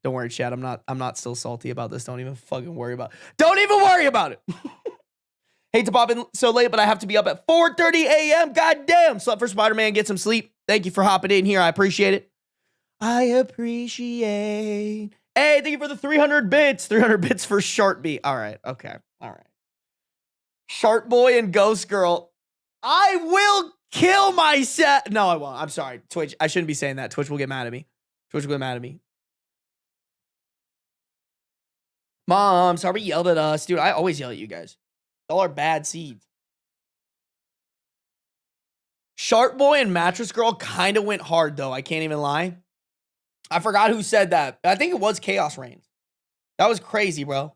Don't worry, chat. I'm not still salty about this. Don't even fucking worry about it. Don't even worry about it. Hate to pop in so late, but I have to be up at 4:30 a.m. God damn. Slept for Spider-Man. Get some sleep. Thank you for hopping in here. I appreciate it. I appreciate. Hey, thank you for the 300 bits. 300 bits for Shartby. All right. Okay. All right. Shart Boy and Ghost Girl. I will kill myself. No, I won't. I'm sorry. Twitch. I shouldn't be saying that. Twitch will get mad at me. Twitch will get mad at me. Mom, Sarby yelled at us. Dude, I always yell at you guys. All are bad seeds. Shart Boy and Mattress Girl kind of went hard, though. I can't even lie. I forgot who said that. I think it was Chaos Reigns. That was crazy, bro.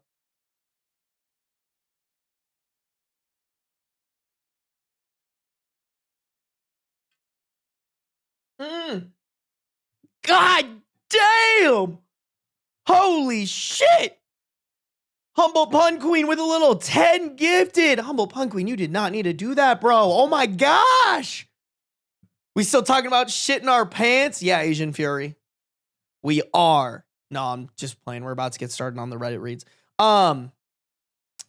God damn! Holy shit! Humble Pun Queen with a little 10 gifted. Humble Pun Queen, you did not need to do that, bro. Oh my gosh! We still talking about shit in our pants? Yeah, Asian Fury. We are. No, I'm just playing. We're about to get started on the Reddit reads.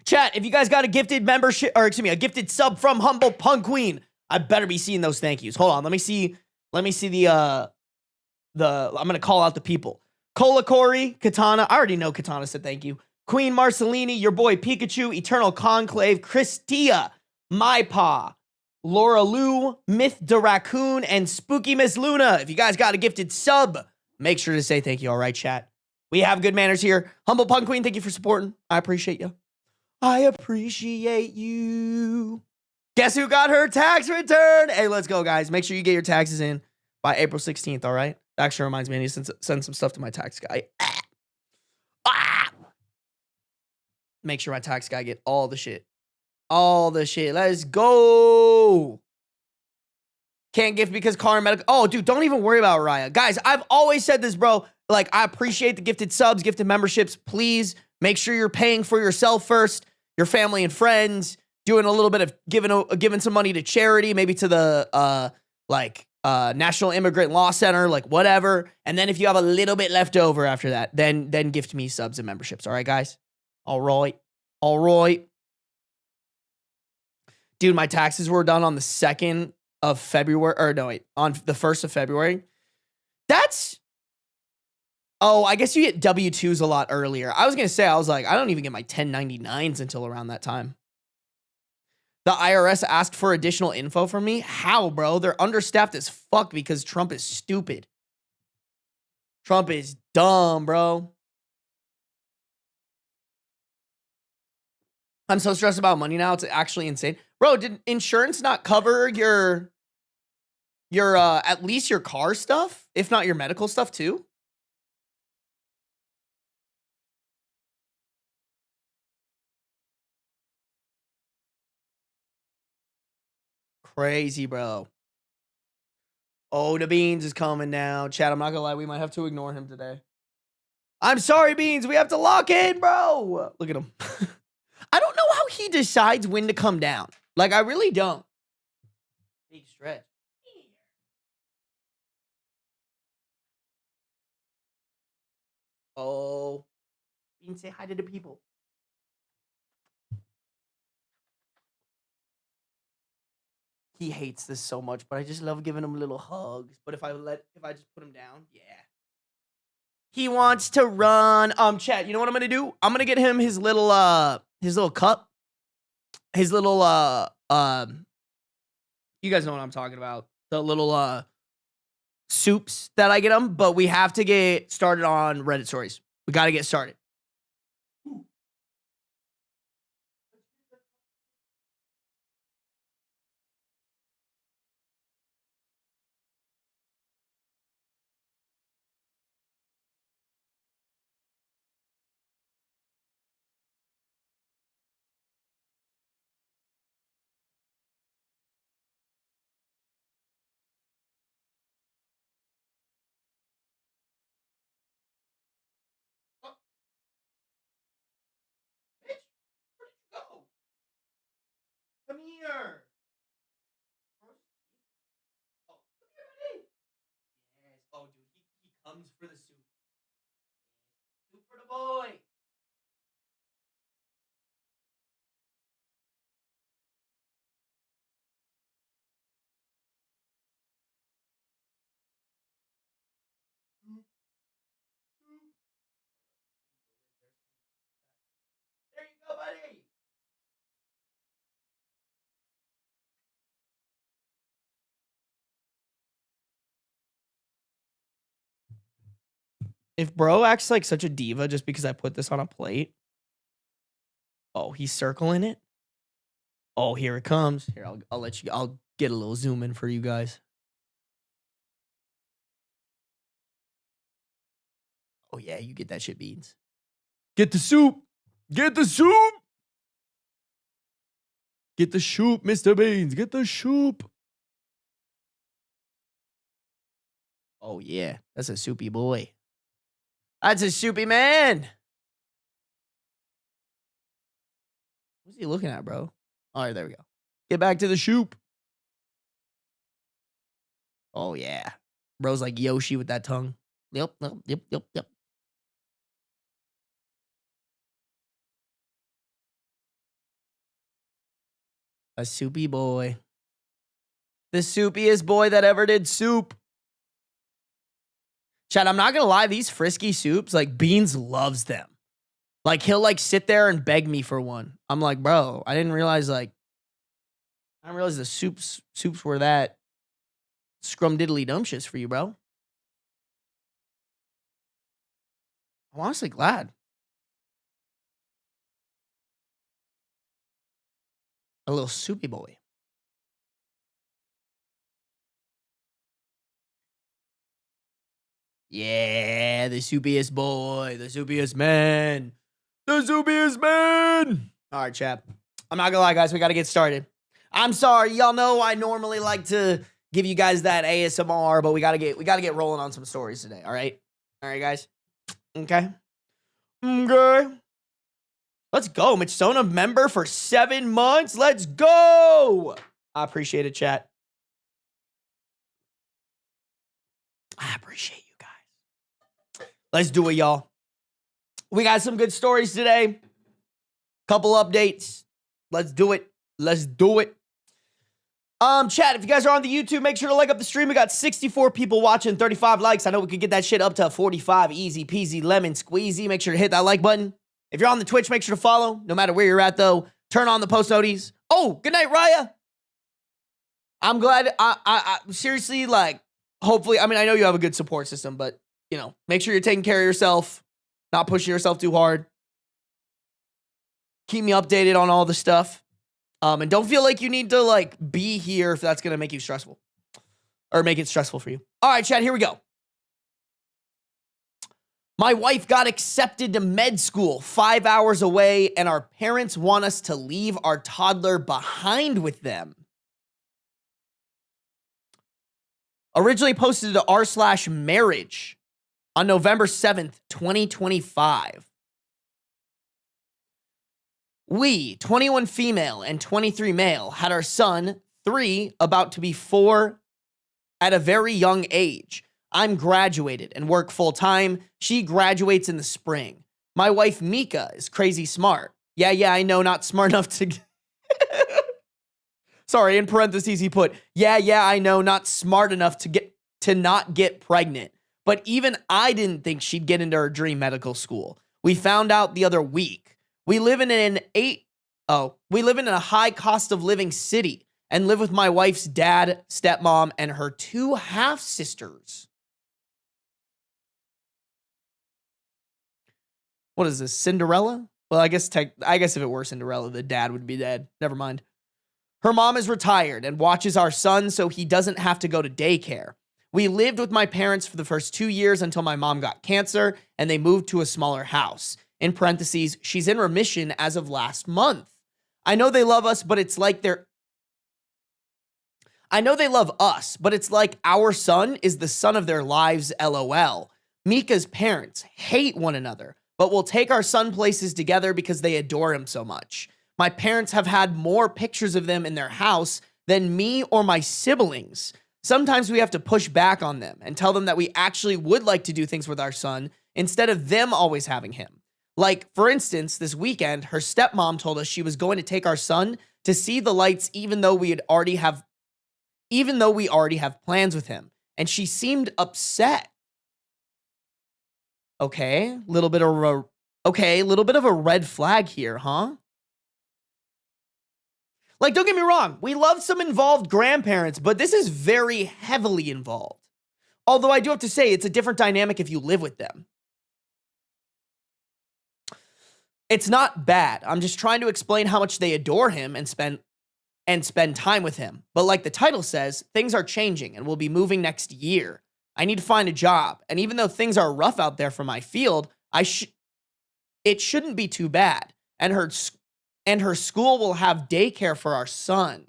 Chat, if you guys got a gifted membership, or excuse me, a gifted sub from Humble Pun Queen, I better be seeing those thank yous. Hold on, let me see the I'm gonna call out the people. Cola Corey, Katana. I already know Katana said thank you. Queen Marcelini, your boy Pikachu, Eternal Conclave, Christia, My Pa, Laura Lou, Myth the Raccoon, and Spooky Miss Luna. If you guys got a gifted sub, make sure to say thank you, all right, chat? We have good manners here. Humble Pun Queen, thank you for supporting. I appreciate you. I appreciate you. Guess who got her tax return? Hey, let's go, guys. Make sure you get your taxes in by April 16th, all right? That actually reminds me, I need to send some stuff to my tax guy. Make sure my tax guy get all the shit. All the shit. Let's go. Can't gift because car and medical. Oh, dude, don't even worry about Raya. Guys, I've always said this, bro. Like, I appreciate the gifted subs, gifted memberships. Please make sure you're paying for yourself first, your family and friends, doing a little bit of giving some money to charity, maybe to the National Immigrant Law Center, like whatever. And then if you have a little bit left over after that, then gift me subs and memberships. All right, guys? All right. All right. Dude, my taxes were done on the 2nd of February. Or no, wait. On the 1st of February. That's... Oh, I guess you get W-2s a lot earlier. I was going to say, I don't even get my 1099s until around that time. The IRS asked for additional info from me? How, bro? They're understaffed as fuck because Trump is stupid. Trump is dumb, bro. I'm so stressed about money now. It's actually insane. Bro, did insurance not cover your your at least your car stuff, if not your medical stuff too. Crazy, bro. Oh, the Beans is coming now. Chat, I'm not gonna lie, we might have to ignore him today. I'm sorry, Beans. We have to lock in, bro. Look at him. I don't know how he decides when to come down. Like, I really don't. Big stretch. Oh. Beans, say hi to the people. He hates this so much, but I just love giving him little hugs. But if I just put him down, yeah. He wants to run. Chat, you know what I'm gonna do? I'm gonna get him his little cup. His little you guys know what I'm talking about. The little soups that I get him, but we have to get started on Reddit stories. We gotta get started. Bitch, where'd you go? Come here. Oh, come here, buddy. Yes. Oh, dude, he comes for the soup. Soup for the boy. There you go, buddy. If bro acts like such a diva just because I put this on a plate. Oh, he's circling it. Oh, here it comes. Here, I'll let you. I'll get a little zoom in for you guys. Oh yeah, you get that shit, Beans. Get the soup. Get the soup. Get the soup, Mr. Beans. Get the soup. Oh yeah, that's a soupy boy. That's a soupy man. What's he looking at, bro? All right, there we go. Get back to the soup. Oh yeah, bro's like Yoshi with that tongue. Yep. A soupy boy. The soupiest boy that ever did soup. Chad, I'm not gonna lie, these frisky soups, like Beans loves them. Like he'll like sit there and beg me for one. I'm like, bro, I didn't realize the soups were that scrumdiddly dumptious for you, bro. I'm honestly glad. A little soupy boy. Yeah, the soupiest boy, the soupiest man, the soupiest man. All right, chap. I'm not gonna lie, guys. We got to get started. I'm sorry, y'all know I normally like to give you guys that ASMR, but we gotta get rolling on some stories today. All right, guys. Okay. Let's go, Mitsona member for 7 months. Let's go. I appreciate it, chat. I appreciate you guys. Let's do it, y'all. We got some good stories today. Couple updates. Let's do it. Let's do it. Chat, if you guys are on the YouTube, make sure to like up the stream. We got 64 people watching, 35 likes. I know we could get that shit up to 45. Easy peasy lemon squeezy. Make sure to hit that like button. If you're on the Twitch, make sure to follow. No matter where you're at, though, turn on the post noties. Oh, good night, Raya. I'm glad. I seriously, like, hopefully, I mean, I know you have a good support system, but, you know, make sure you're taking care of yourself, not pushing yourself too hard. Keep me updated on all the stuff. And don't feel like you need to, like, be here if that's going to make you stressful. or make it stressful for you. All right, chat, here we go. My wife got accepted to med school 5 hours away, and our parents want us to leave our toddler behind with them. Originally posted to r/marriage on November 7th, 2025. We, 21 female and 23 male, had our son, 3, about to be 4, at a very young age. I'm graduated and work full-time. She graduates in the spring. My wife, Mika, is crazy smart. Yeah, I know, not smart enough to... Sorry, in parentheses, he put, yeah, I know, not smart enough to not get pregnant. But even I didn't think she'd get into her dream medical school. We found out the other week. We live in a high cost of living city and live with my wife's dad, stepmom, and her 2 half-sisters. What is this, Cinderella? Well, I guess if it were Cinderella, the dad would be dead. Never mind. Her mom is retired and watches our son so he doesn't have to go to daycare. We lived with my parents for the first 2 years until my mom got cancer and they moved to a smaller house. In parentheses, she's in remission as of last month. I know they love us, but it's like our son is the son of their lives, LOL. Mika's parents hate one another, but we'll take our son places together because they adore him so much. My parents have had more pictures of them in their house than me or my siblings. Sometimes we have to push back on them and tell them that we actually would like to do things with our son instead of them always having him. Like, for instance, this weekend, her stepmom told us she was going to take our son to see the lights even though we already have plans with him. And she seemed upset. Okay, little bit of a red flag here, huh? Like, don't get me wrong, we love some involved grandparents, but this is very heavily involved. Although I do have to say, it's a different dynamic if you live with them. It's not bad. I'm just trying to explain how much they adore him and spend time with him. But like the title says, things are changing and we'll be moving next year. I need to find a job. And even though things are rough out there for my field, it shouldn't be too bad. And her school will have daycare for our son.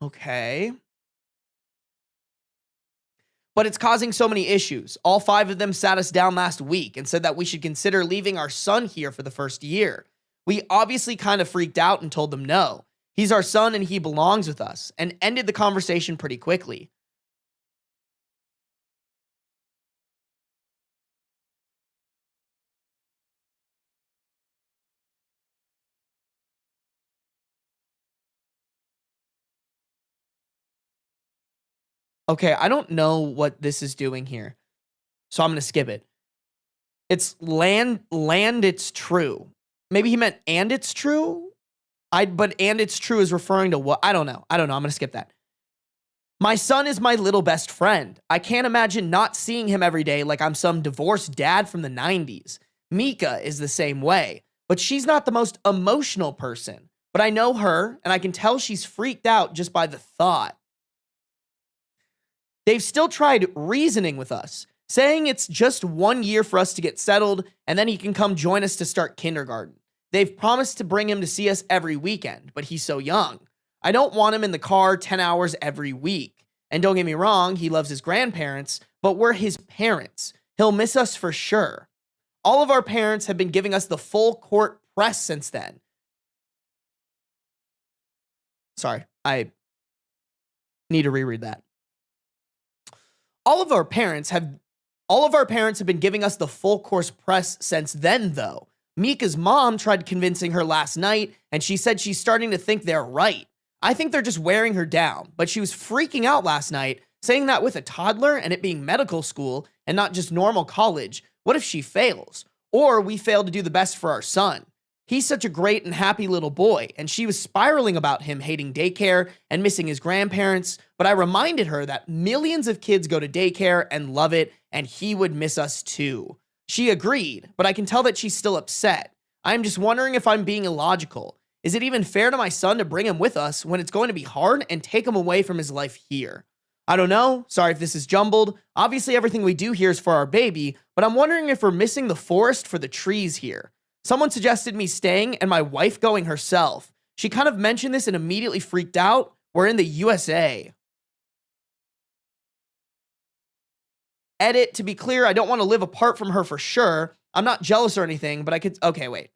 Okay. But it's causing so many issues. All 5 of them sat us down last week and said that we should consider leaving our son here for the first year. We obviously kind of freaked out and told them no. He's our son and he belongs with us, and ended the conversation pretty quickly. Okay, I don't know what this is doing here, so I'm going to skip it. It's land, it's true. Maybe he meant and it's true? But and it's true is referring to what? I don't know. I'm going to skip that. My son is my little best friend. I can't imagine not seeing him every day like I'm some divorced dad from the 90s. Mika is the same way, but she's not the most emotional person. But I know her, and I can tell she's freaked out just by the thought. They've still tried reasoning with us, saying it's just 1 year for us to get settled, and then he can come join us to start kindergarten. They've promised to bring him to see us every weekend, but he's so young. I don't want him in the car 10 hours every week. And don't get me wrong, he loves his grandparents, but we're his parents. He'll miss us for sure. All of our parents have been giving us the full court press since then. Sorry, I need to reread that. All of our parents have been giving us the full course press since then, though. Mika's mom tried convincing her last night, and she said she's starting to think they're right. I think they're just wearing her down, but she was freaking out last night, saying that with a toddler and it being medical school and not just normal college, what if she fails? Or we fail to do the best for our son? He's such a great and happy little boy, and she was spiraling about him hating daycare and missing his grandparents, but I reminded her that millions of kids go to daycare and love it, and he would miss us too. She agreed, but I can tell that she's still upset. I'm just wondering if I'm being illogical. Is it even fair to my son to bring him with us when it's going to be hard and take him away from his life here? I don't know. Sorry if this is jumbled. Obviously, everything we do here is for our baby, but I'm wondering if we're missing the forest for the trees here. Someone suggested me staying and my wife going herself. She kind of mentioned this and immediately freaked out. We're in the USA. Edit, to be clear, I don't want to live apart from her for sure. I'm not jealous or anything, but I could... Okay, wait.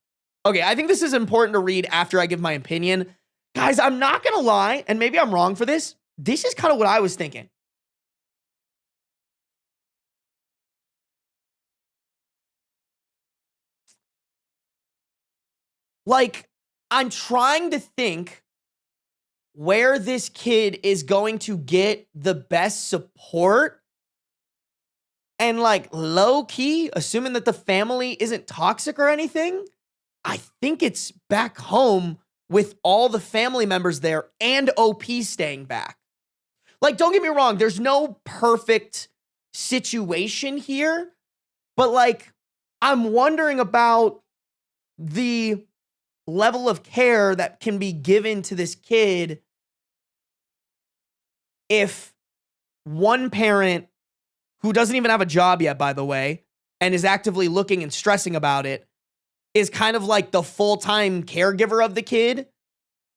Okay, I think this is important to read after I give my opinion. Guys, I'm not going to lie, and maybe I'm wrong for this. This is kind of what I was thinking. Like, I'm trying to think where this kid is going to get the best support. And like low key, assuming that the family isn't toxic or anything, I think it's back home with all the family members there and OP staying back. Like, don't get me wrong, there's no perfect situation here, but like, I'm wondering about the level of care that can be given to this kid if one parent, who doesn't even have a job yet, by the way, and is actively looking and stressing about it, is kind of like the full-time caregiver of the kid.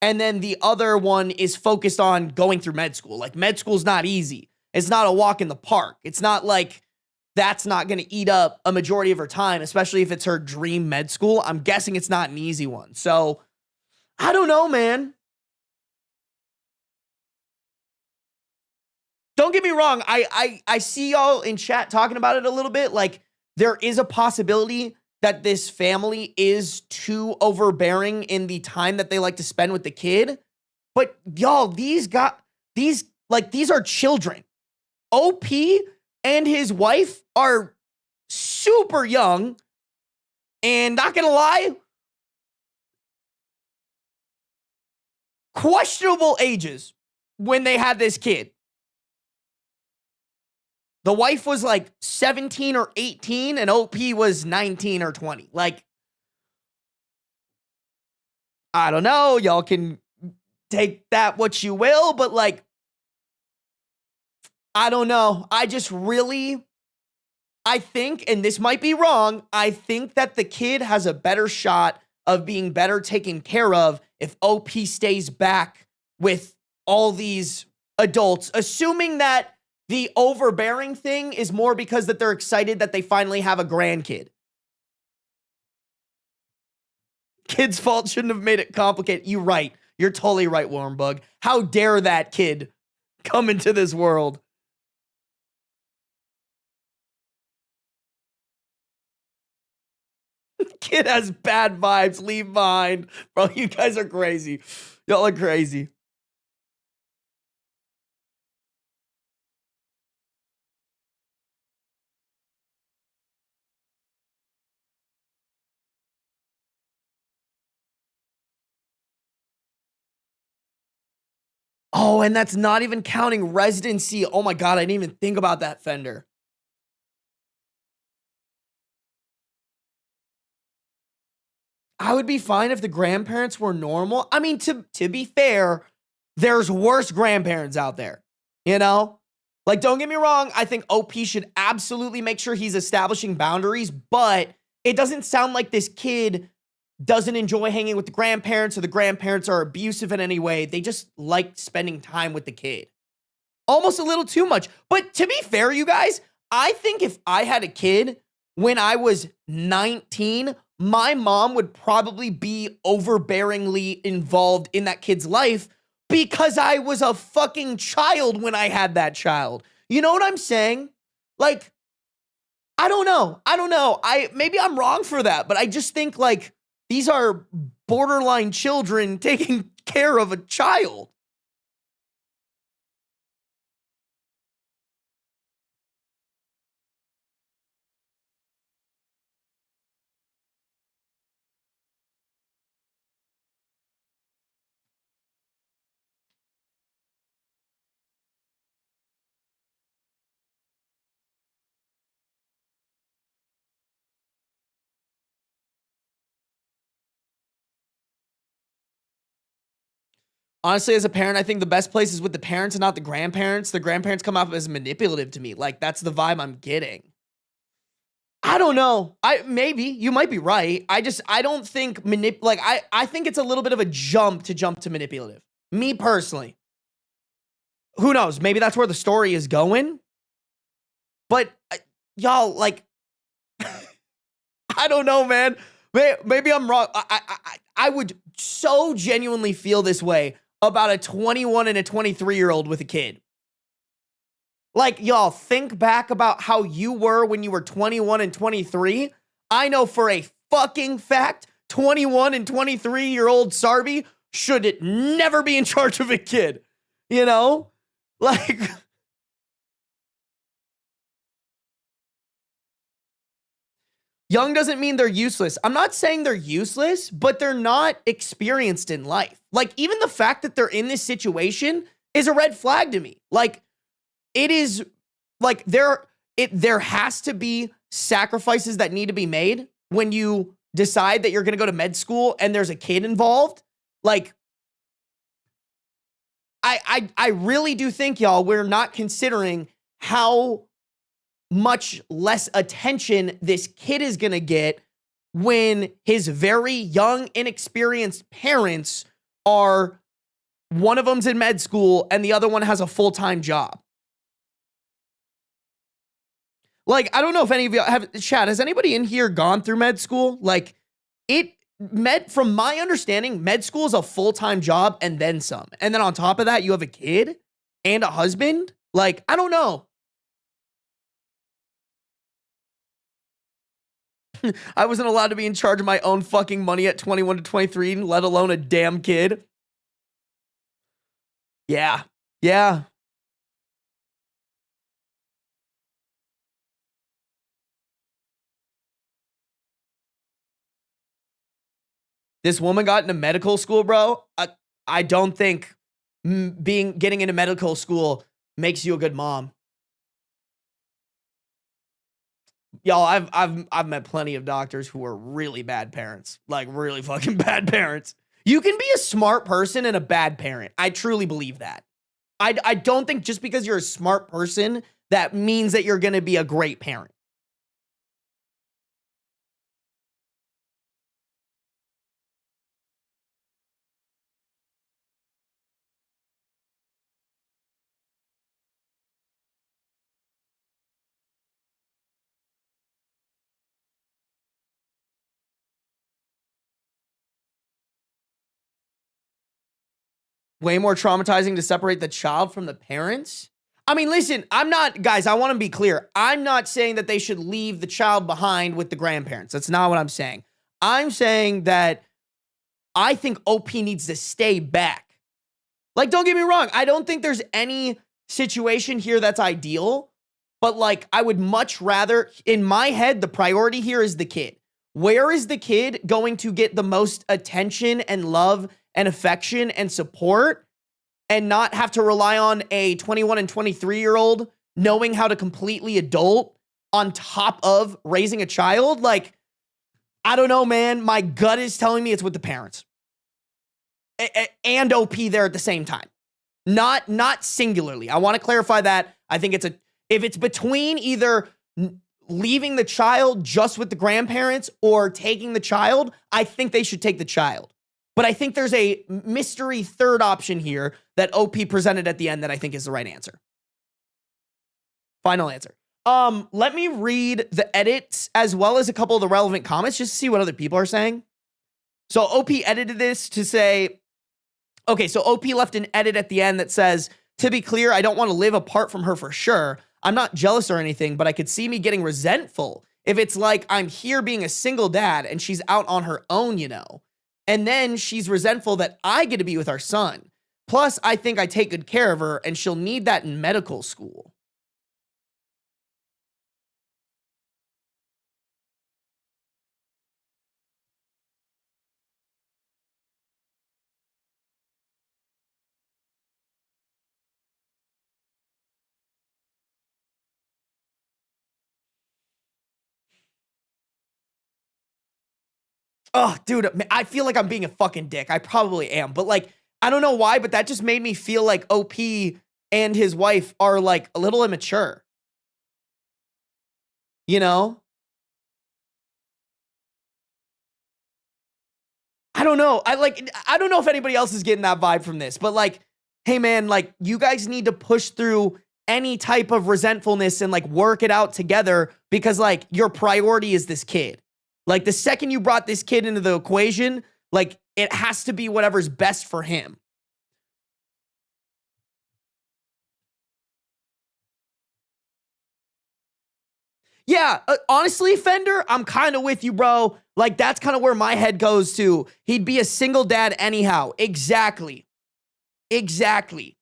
And then the other one is focused on going through med school. Like, med school's not easy. It's not a walk in the park. It's not like that's not going to eat up a majority of her time, especially if it's her dream med school. I'm guessing it's not an easy one. So, I don't know, man. Don't get me wrong. I see y'all in chat talking about it a little bit. Like, there is a possibility that this family is too overbearing in the time that they like to spend with the kid. But y'all, these are children. OP and his wife are super young, and not gonna lie, questionable ages when they had this kid. The wife was like 17 or 18 and OP was 19 or 20. Like, I don't know. Y'all can take that what you will, but like, I don't know. I think, and this might be wrong, I think that the kid has a better shot of being better taken care of if OP stays back with all these adults, assuming that the overbearing thing is more because that they're excited that they finally have a grandkid. Kid's fault shouldn't have made it complicated. You're right. You're totally right, Warmbug. How dare that kid come into this world? Kid has bad vibes. Leave mine. Bro, you guys are crazy. Y'all are crazy. Oh, and that's not even counting residency. Oh my God, I didn't even think about that, Fender. I would be fine if the grandparents were normal. I mean, to be fair, there's worse grandparents out there, you know? Like, don't get me wrong, I think OP should absolutely make sure he's establishing boundaries, but it doesn't sound like this kid doesn't enjoy hanging with the grandparents or the grandparents are abusive in any way. They just like spending time with the kid. Almost a little too much. But to be fair, you guys, I think if I had a kid when I was 19, my mom would probably be overbearingly involved in that kid's life because I was a fucking child when I had that child. You know what I'm saying? Like, I don't know. Maybe I'm wrong for that, but I just think like these are borderline children taking care of a child. Honestly, as a parent, I think the best place is with the parents and not the grandparents. The grandparents come off as manipulative to me. Like, that's the vibe I'm getting. I don't know. Maybe you might be right. I don't think I think it's a little bit of a jump to manipulative. Me personally. Who knows? Maybe that's where the story is going. But y'all, like, I don't know, man. Maybe I'm wrong. I would so genuinely feel this way about a 21 and a 23-year-old with a kid. Like, y'all, think back about how you were when you were 21 and 23. I know for a fucking fact, 21 and 23-year-old Sarby should never be in charge of a kid. You know? Like, young doesn't mean they're useless. I'm not saying they're useless, but they're not experienced in life. Like, even the fact that they're in this situation is a red flag to me. Like, it is like there has to be sacrifices that need to be made when you decide that you're going to go to med school and there's a kid involved. Like, I really do think, y'all, we're not considering how much less attention this kid is going to get when his very young, inexperienced parents are, one of them's in med school and the other one has a full-time job. Like, I don't know if any of you have, chat, has anybody in here gone through med school? Like, from my understanding, med school is a full-time job and then some. And then on top of that, you have a kid and a husband. Like, I don't know. I wasn't allowed to be in charge of my own fucking money at 21 to 23, let alone a damn kid. Yeah. Yeah. This woman got into medical school, bro. I don't think getting into medical school makes you a good mom. Y'all, I've met plenty of doctors who are really bad parents, like really fucking bad parents. You can be a smart person and a bad parent. I truly believe that. I don't think just because you're a smart person, that means that you're going to be a great parent. Way more traumatizing to separate the child from the parents. I mean, listen, guys, I want to be clear. I'm not saying that they should leave the child behind with the grandparents. That's not what I'm saying. I'm saying that I think OP needs to stay back. Like, don't get me wrong. I don't think there's any situation here that's ideal, but like, I would much rather, in my head, the priority here is the kid. Where is the kid going to get the most attention and love and affection and support and not have to rely on a 21 and 23-year-old knowing how to completely adult on top of raising a child? Like, I don't know, man. My gut is telling me it's with the parents. And OP there at the same time. Not singularly. I want to clarify that. I think if it's between either leaving the child just with the grandparents or taking the child, I think they should take the child. But I think there's a mystery third option here that OP presented at the end that I think is the right answer. Final answer. Let me read the edits as well as a couple of the relevant comments just to see what other people are saying. So OP edited this to say, okay, so OP left an edit at the end that says, to be clear, I don't want to live apart from her for sure. I'm not jealous or anything, but I could see me getting resentful if it's like I'm here being a single dad and she's out on her own, you know. And then she's resentful that I get to be with our son. Plus, I think I take good care of her and she'll need that in medical school. Oh, dude, I feel like I'm being a fucking dick. I probably am. But like, I don't know why, but that just made me feel like OP and his wife are like a little immature. You know? I don't know. I don't know if anybody else is getting that vibe from this, but like, hey man, like you guys need to push through any type of resentfulness and like work it out together because like your priority is this kid. Like the second you brought this kid into the equation, like it has to be whatever's best for him. Yeah, honestly, Fender, I'm kind of with you, bro. Like, that's kind of where my head goes to. He'd be a single dad anyhow. Exactly. Exactly.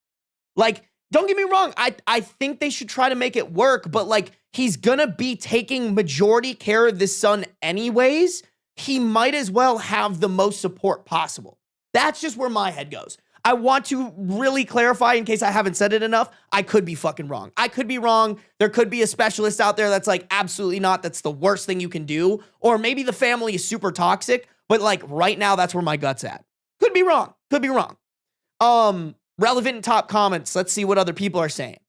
Like, don't get me wrong. I think they should try to make it work, but like, he's gonna be taking majority care of this son anyways. He might as well have the most support possible. That's just where my head goes. I want to really clarify in case I haven't said it enough. I could be fucking wrong. I could be wrong. There could be a specialist out there that's like, absolutely not. That's the worst thing you can do. Or maybe the family is super toxic, but like right now, that's where my gut's at. Could be wrong. Could be wrong. Relevant top comments. Let's see what other people are saying.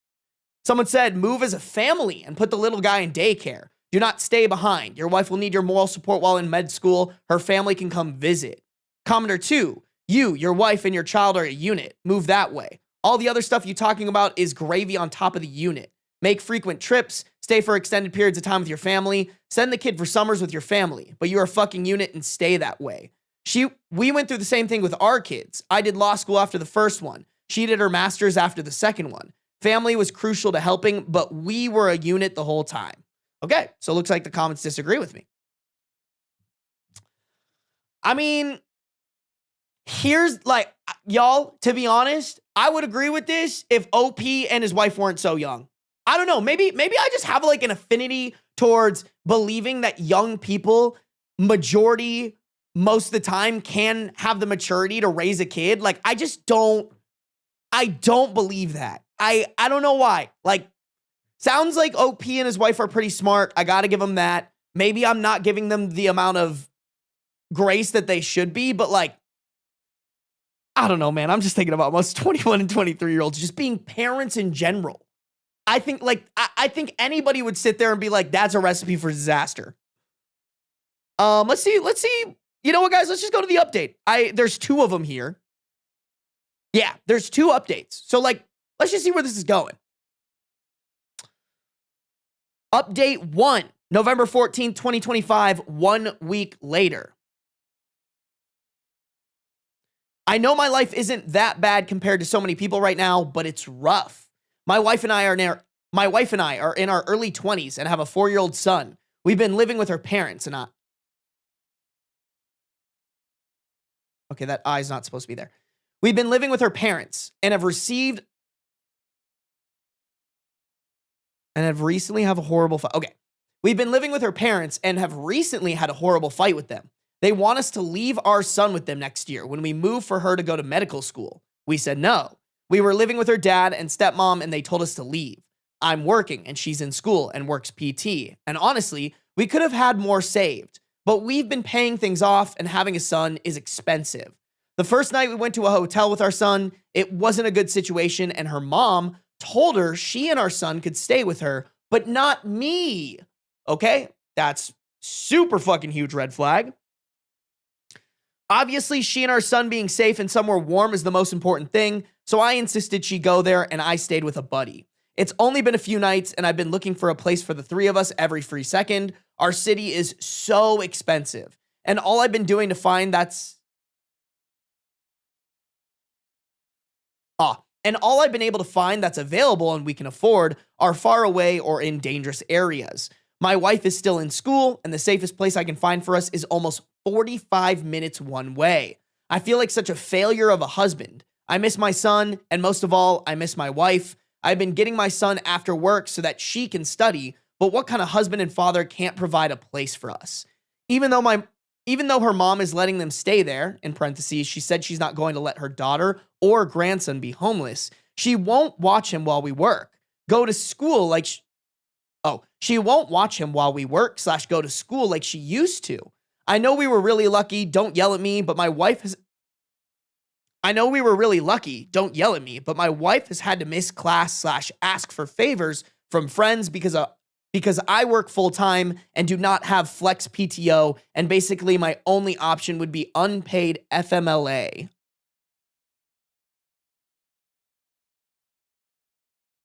Someone said, move as a family and put the little guy in daycare. Do not stay behind. Your wife will need your moral support while in med school. Her family can come visit. Commenter 2. You, your wife, and your child are a unit. Move that way. All the other stuff you're talking about is gravy on top of the unit. Make frequent trips. Stay for extended periods of time with your family. Send the kid for summers with your family. But you're a fucking unit and stay that way. We went through the same thing with our kids. I did law school after the first one. She did her master's after the second one. Family was crucial to helping, but we were a unit the whole time. Okay, so it looks like the comments disagree with me. I mean, here's like, y'all, to be honest, I would agree with this if OP and his wife weren't so young. I don't know. Maybe I just have like an affinity towards believing that young people, majority, most of the time, can have the maturity to raise a kid. Like, I don't believe that. I don't know why. Like, sounds like OP and his wife are pretty smart. I got to give them that. Maybe I'm not giving them the amount of grace that they should be, but like, I don't know, man. I'm just thinking about most 21 and 23-year-olds just being parents in general. I think I think anybody would sit there and be like, that's a recipe for disaster. Let's see. You know what, guys? Let's just go to the update. There's 2 of them here. Yeah, there's 2 updates. So like, let's just see where this is going. Update 1, November 14th, 2025, 1 week later. I know my life isn't that bad compared to so many people right now, but it's rough. My wife and I are in our early 20s and have a 4-year-old son. We've been living with her parents and okay, that I's not supposed to be there. We've been living with her parents and have recently have a horrible fight. Okay. We've been living with her parents and have recently had a horrible fight with them. They want us to leave our son with them next year when we move for her to go to medical school. We said no. We were living with her dad and stepmom and they told us to leave. I'm working and she's in school and works PT. And honestly, we could have had more saved, but we've been paying things off and having a son is expensive. The first night we went to a hotel with our son, it wasn't a good situation and her mom told her she and our son could stay with her, but not me. Okay, that's super fucking huge red flag. Obviously, she and our son being safe and somewhere warm is the most important thing, so I insisted she go there and I stayed with a buddy. It's only been a few nights and I've been looking for a place for the 3 of us every free second. Our city is so expensive, and all I've been doing to find all I've been able to find that's available and we can afford are far away or in dangerous areas. My wife is still in school, and the safest place I can find for us is almost 45 minutes one way. I feel like such a failure of a husband. I miss my son, and most of all, I miss my wife. I've been getting my son after work so that she can study, but what kind of husband and father can't provide a place for us? Even though her mom is letting them stay there, in parentheses, she said she's not going to let her daughter or grandson be homeless. She won't watch him while we work. Go to school like she won't watch him while we work / go to school like she used to. I know we were really lucky. Don't yell at me, but my wife I know we were really lucky. Don't yell at me, but my wife has had to miss class / ask for favors from friends because I work full time and do not have flex PTO. And basically my only option would be unpaid FMLA.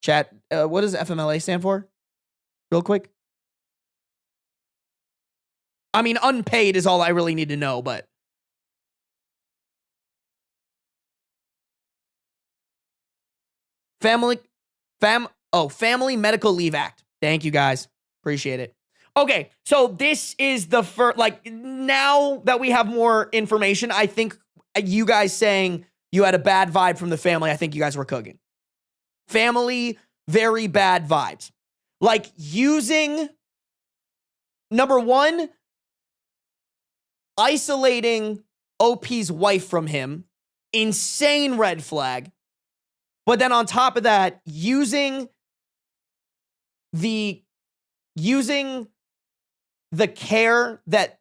Chat, what does FMLA stand for? Real quick. I mean, unpaid is all I really need to know, but. Family Medical Leave Act. Thank you guys. Appreciate it. Okay, so this is the first, like, now that we have more information, I think you guys saying you had a bad vibe from the family, I think you guys were cooking. Family, very bad vibes. Like, using, number one, isolating OP's wife from him, insane red flag. But then on top of that, using the care that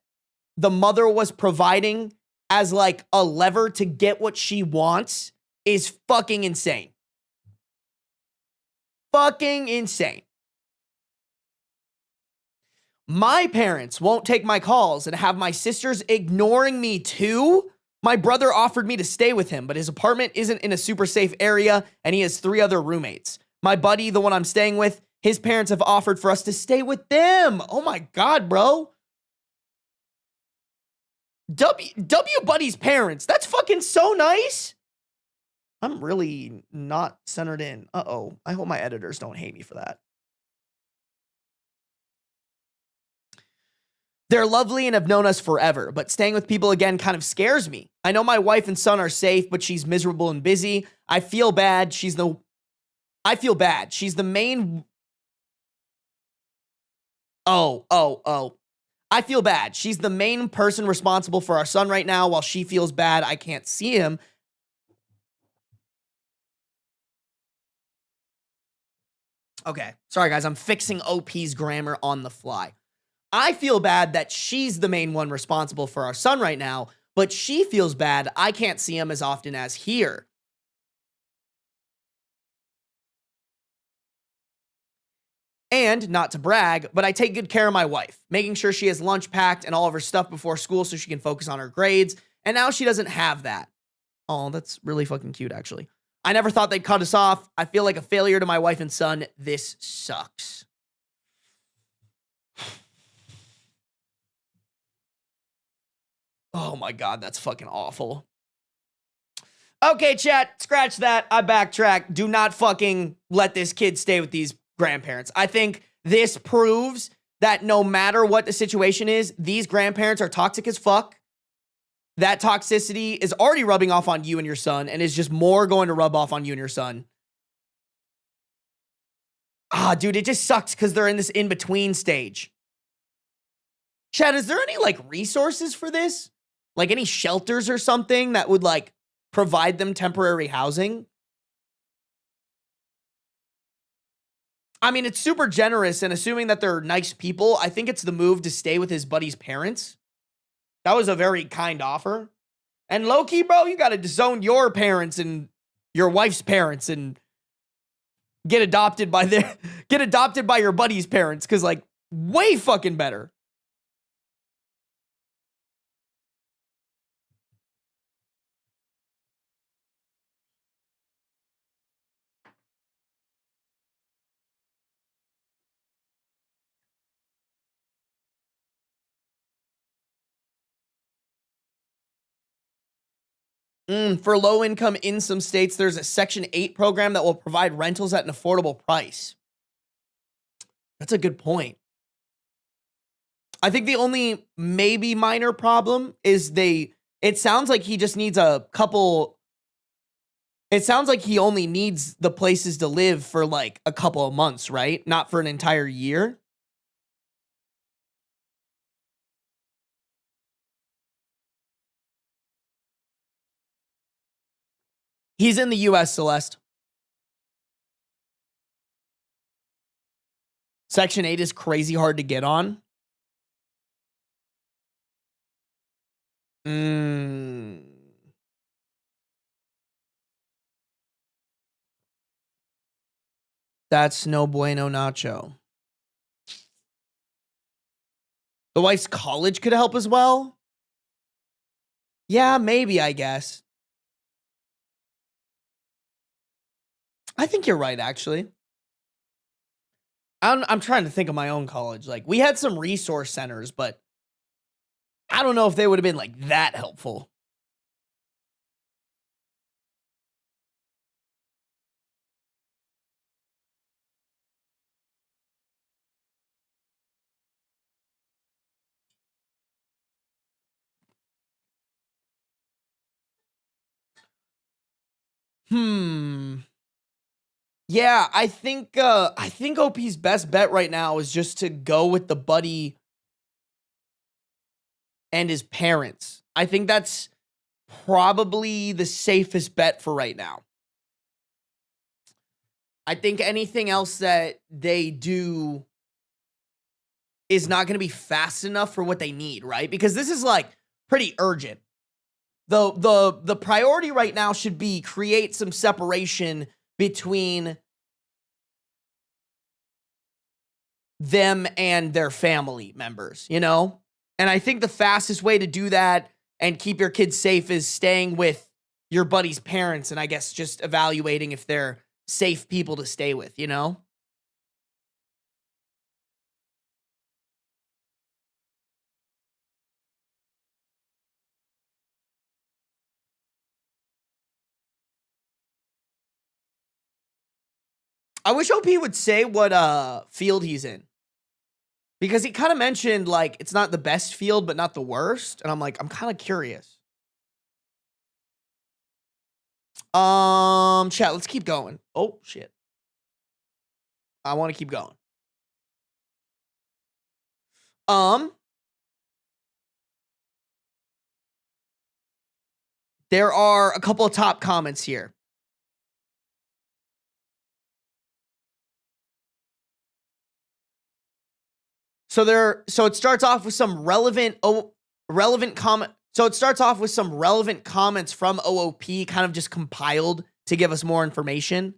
the mother was providing as like a lever to get what she wants is fucking insane. Fucking insane. My parents won't take my calls and have my sisters ignoring me too. My brother offered me to stay with him, but his apartment isn't in a super safe area and he has 3 other roommates. My buddy, the one I'm staying with, his parents have offered for us to stay with them. Oh my God, bro. W Buddy's parents. That's fucking so nice. I'm really not centered in. Uh-oh. I hope my editors don't hate me for that. They're lovely and have known us forever, but staying with people again kind of scares me. I know my wife and son are safe, but she's miserable and busy. I feel bad. She's the main. I feel bad. She's the main person responsible for our son right now. While she feels bad, I can't see him. Okay. Sorry, guys. I'm fixing OP's grammar on the fly. I feel bad that she's the main one responsible for our son right now, but she feels bad I can't see him as often as here. And, not to brag, but I take good care of my wife, making sure she has lunch packed and all of her stuff before school so she can focus on her grades, and now she doesn't have that. Oh, that's really fucking cute, actually. I never thought they'd cut us off. I feel like a failure to my wife and son. This sucks. Oh my God, that's fucking awful. Okay, chat, scratch that. I backtrack. Do not fucking let this kid stay with these grandparents. I think this proves that no matter what the situation is, these grandparents are toxic as fuck. That toxicity is already rubbing off on you and your son, and is just more going to rub off on you and your son. Dude, it just sucks because they're in this in-between stage. Chat, is there any, like, resources for this? Like, any shelters or something that would, like, provide them temporary housing? I mean, it's super generous, and assuming that they're nice people, I think it's the move to stay with his buddy's parents. That was a very kind offer. And low-key, bro, you gotta disown your parents and your wife's parents and get adopted by your buddy's parents, because, like, way fucking better. For low income in some states, there's a Section 8 program that will provide rentals at an affordable price. That's a good point. I think the only maybe minor problem is it sounds like he just needs a couple. It sounds like he only needs the places to live for like a couple of months, right? Not for an entire year. He's in the US, Celeste. Section 8 is crazy hard to get on. That's no bueno, Nacho. The wife's college could help as well. Yeah, maybe, I guess. I think you're right, actually. I'm trying to think of my own college. Like, we had some resource centers, but I don't know if they would have been like that helpful. Yeah, I think OP's best bet right now is just to go with the buddy and his parents. I think that's probably the safest bet for right now. I think anything else that they do is not going to be fast enough for what they need, right? Because this is like pretty urgent. The priority right now should be create some separation between them and their family members, you know? And I think the fastest way to do that and keep your kids safe is staying with your buddy's parents and I guess just evaluating if they're safe people to stay with, you know? I wish OP would say what field he's in. Because he kind of mentioned like it's not the best field, but not the worst. And I'm like, I'm kind of curious. Chat, let's keep going. Oh shit. I want to keep going. There are a couple of top comments here. So it starts off with some relevant comment. So it starts off with some relevant comments from OOP, kind of just compiled to give us more information.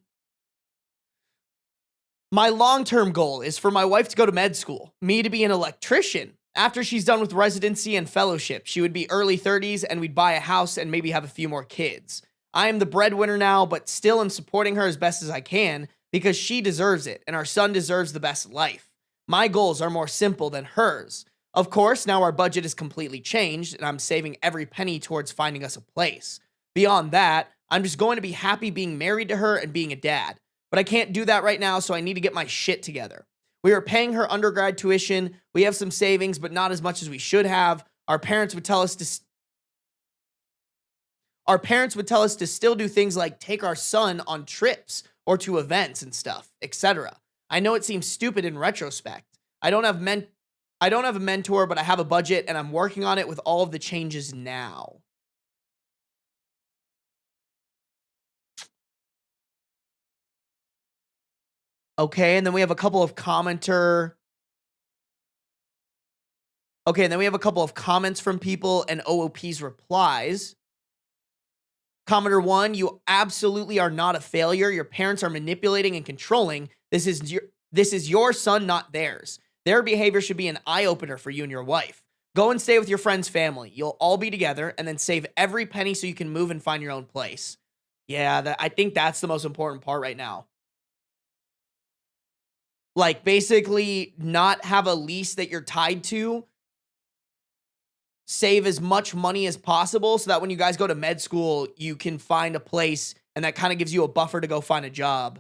My long-term goal is for my wife to go to med school, me to be an electrician. After she's done with residency and fellowship, she would be early 30s and we'd buy a house and maybe have a few more kids. I am the breadwinner now, but still am supporting her as best as I can because she deserves it and our son deserves the best life. My goals are more simple than hers. Of course, now our budget is completely changed and I'm saving every penny towards finding us a place. Beyond that, I'm just going to be happy being married to her and being a dad. But I can't do that right now, so I need to get my shit together. We are paying her undergrad tuition. We have some savings, but not as much as we should have. Our parents would tell us to still do things like take our son on trips or to events and stuff, etc. I know it seems stupid in retrospect. I don't have a mentor, but I have a budget and I'm working on it with all of the changes now. Okay, and then we have a couple of commenter. Okay, and then we have a couple of comments from people and OOP's replies. Commenter 1, you absolutely are not a failure. Your parents are manipulating and controlling. This is your son, not theirs. Their behavior should be an eye-opener for you and your wife. Go and stay with your friend's family. You'll all be together and then save every penny so you can move and find your own place. Yeah, I think that's the most important part right now. Like, basically, not have a lease that you're tied to. Save as much money as possible so that when you guys go to med school, you can find a place and that kind of gives you a buffer to go find a job.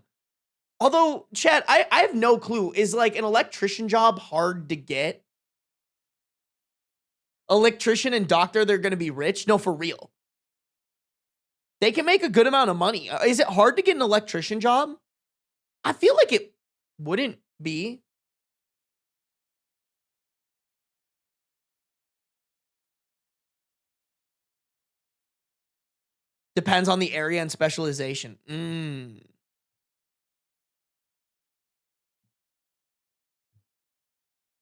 Although, Chad, I have no clue. Is like an electrician job hard to get? Electrician and doctor, they're going to be rich? No, for real. They can make a good amount of money. Is it hard to get an electrician job? I feel like it wouldn't be. Depends on the area and specialization.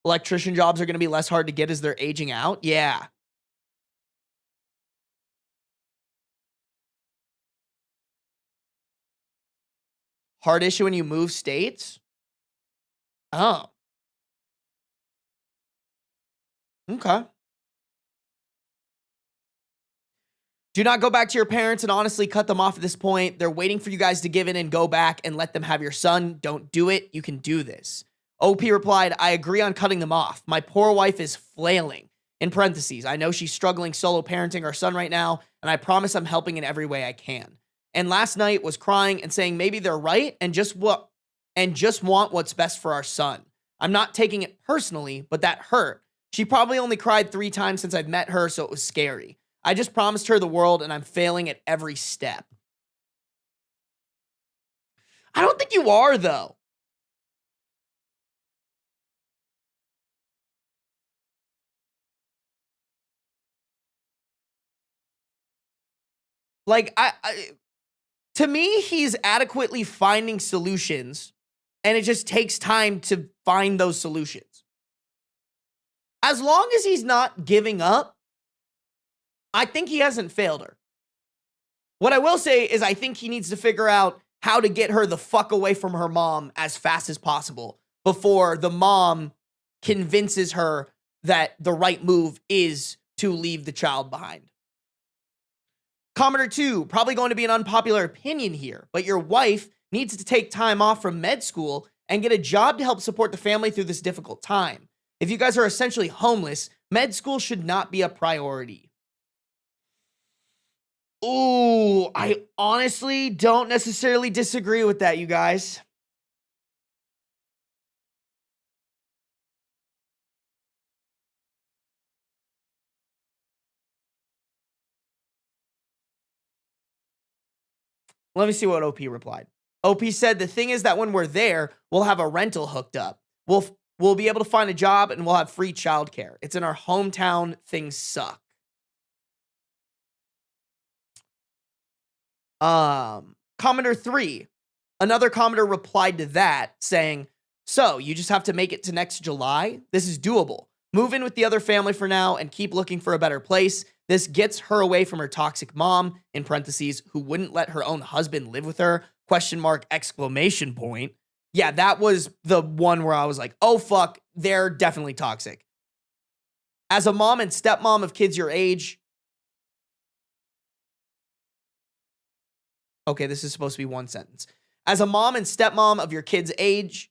Electrician jobs are going to be less hard to get as they're aging out. Yeah. Heart issue when you move states? Oh, okay. Do not go back to your parents and honestly cut them off at this point. They're waiting for you guys to give in and go back and let them have your son. Don't do it. You can do this. OP replied, I agree on cutting them off. My poor wife is flailing. In parentheses, I know she's struggling solo parenting our son right now, and I promise I'm helping in every way I can. And last night was crying and saying maybe they're right and just want what's best for our son. I'm not taking it personally, but that hurt. She probably only cried 3 times since I've met her, so it was scary. I just promised her the world and I'm failing at every step. I don't think you are, though. Like, to me, he's adequately finding solutions, and it just takes time to find those solutions. As long as he's not giving up, I think he hasn't failed her. What I will say is I think he needs to figure out how to get her the fuck away from her mom as fast as possible before the mom convinces her that the right move is to leave the child behind. Commenter 2, probably going to be an unpopular opinion here, but your wife needs to take time off from med school and get a job to help support the family through this difficult time. If you guys are essentially homeless, med school should not be a priority. Ooh, I honestly don't necessarily disagree with that, you guys. Let me see what OP replied. OP said, the thing is that when we're there, we'll have a rental hooked up. We'll be able to find a job and we'll have free childcare. It's in our hometown. Things suck. Commenter 3. Another commenter replied to that saying, so you just have to make it to next July? This is doable. Move in with the other family for now and keep looking for a better place. This gets her away from her toxic mom, in parentheses, who wouldn't let her own husband live with her, question mark, exclamation point. Yeah, that was the one where I was like, oh fuck, they're definitely toxic. As a mom and stepmom of kids your age, okay, this is supposed to be one sentence. As a mom and stepmom of your kids' age,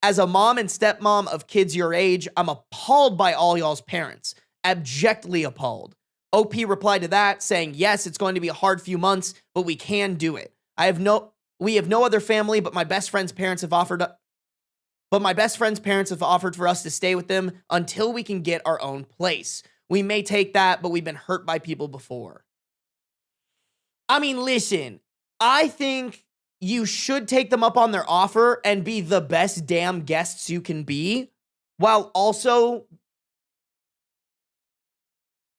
as a mom and stepmom of kids your age, I'm appalled by all y'all's parents. Abjectly appalled. OP replied to that saying, yes, it's going to be a hard few months, but we can do it. We have no other family, but my best friend's parents have offered for us to stay with them until we can get our own place. We may take that, but we've been hurt by people before. I mean, listen, I think you should take them up on their offer and be the best damn guests you can be, while also,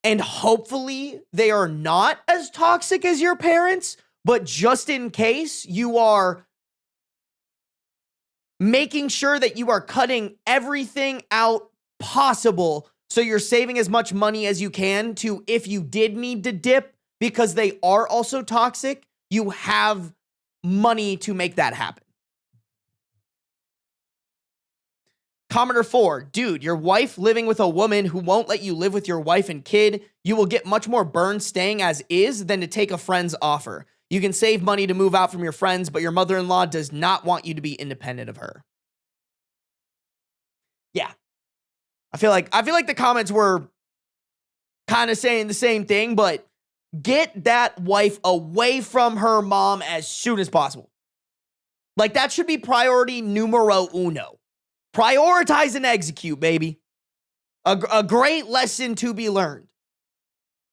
and hopefully they are not as toxic as your parents, but just in case, you are making sure that you are cutting everything out possible so you're saving as much money as you can to, if you did need to dip because they are also toxic, you have money to make that happen. Commenter 4, dude, your wife living with a woman who won't let you live with your wife and kid, you will get much more burned staying as is than to take a friend's offer. You can save money to move out from your friends, but your mother-in-law does not want you to be independent of her. Yeah. I feel like the comments were kind of saying the same thing, but get that wife away from her mom as soon as possible. Like, that should be priority numero uno. Prioritize and execute, baby. A great lesson to be learned.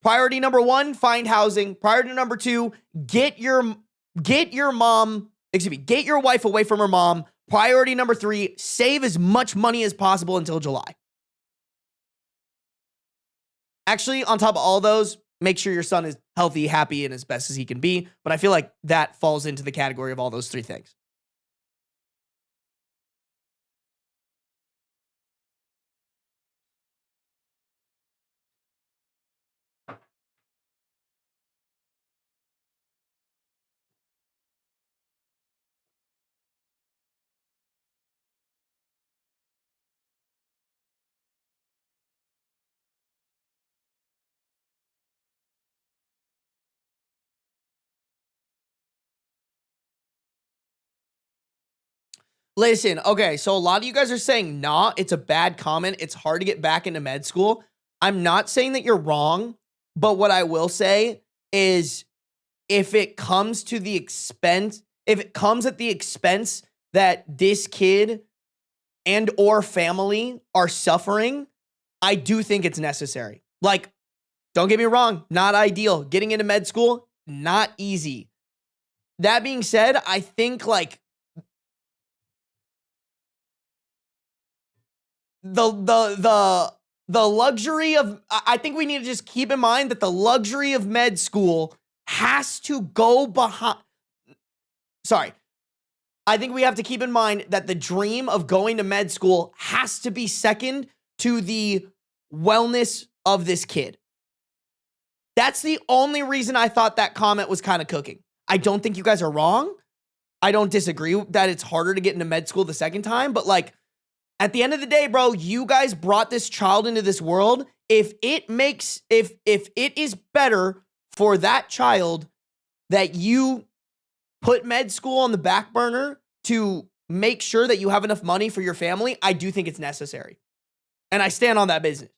Priority number 1, find housing. Priority number 2, get your wife away from her mom. Priority number 3, save as much money as possible until July. Actually, on top of all those, make sure your son is healthy, happy, and as best as he can be. But I feel like that falls into the category of all those 3 things. Listen, okay, so a lot of you guys are saying, nah, it's a bad comment. It's hard to get back into med school. I'm not saying that you're wrong, but what I will say is if it comes to the expense, if it comes at the expense that this kid and or family are suffering, I do think it's necessary. Like, don't get me wrong, not ideal. Getting into med school, not easy. That being said, I think like the luxury of, I think we need to just keep in mind that the luxury of med school has to go behind. Sorry. I think we have to keep in mind that the dream of going to med school has to be second to the wellness of this kid. That's the only reason I thought that comment was kind of cooking. I don't think you guys are wrong. I don't disagree that it's harder to get into med school the second time, but like at the end of the day, bro, you guys brought this child into this world. If it is better for that child that you put med school on the back burner to make sure that you have enough money for your family, I do think it's necessary. And I stand on that business.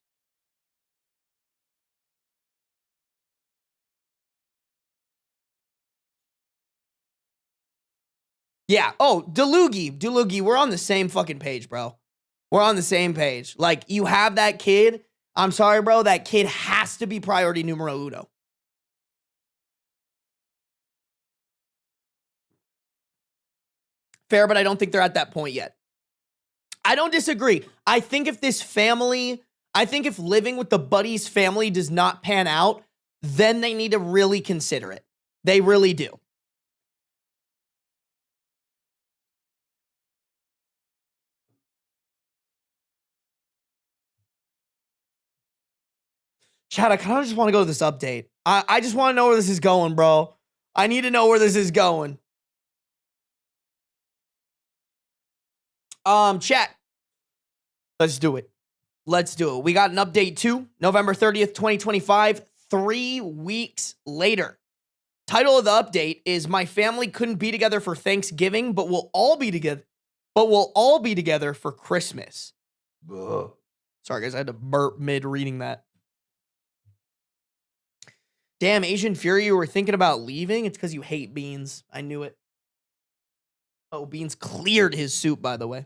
Yeah. Oh, Delugi, we're on the same fucking page, bro. We're on the same page. Like, you have that kid. I'm sorry, bro. That kid has to be priority numero uno. Fair, but I don't think they're at that point yet. I don't disagree. I think if living with the buddy's family does not pan out, then they need to really consider it. They really do. Chad, I kind of just want to go to this update. I just want to know where this is going, bro. I need to know where this is going. Chat. Let's do it. Let's do it. We got an update too. November 30th, 2025, 3 weeks later. Title of the update is My Family Couldn't Be Together for Thanksgiving, but we'll all be together for Christmas. Ugh. Sorry, guys. I had to burp mid reading that. Damn, Asian Fury, you were thinking about leaving? It's because you hate Beans. I knew it. Oh, Beans cleared his soup, by the way.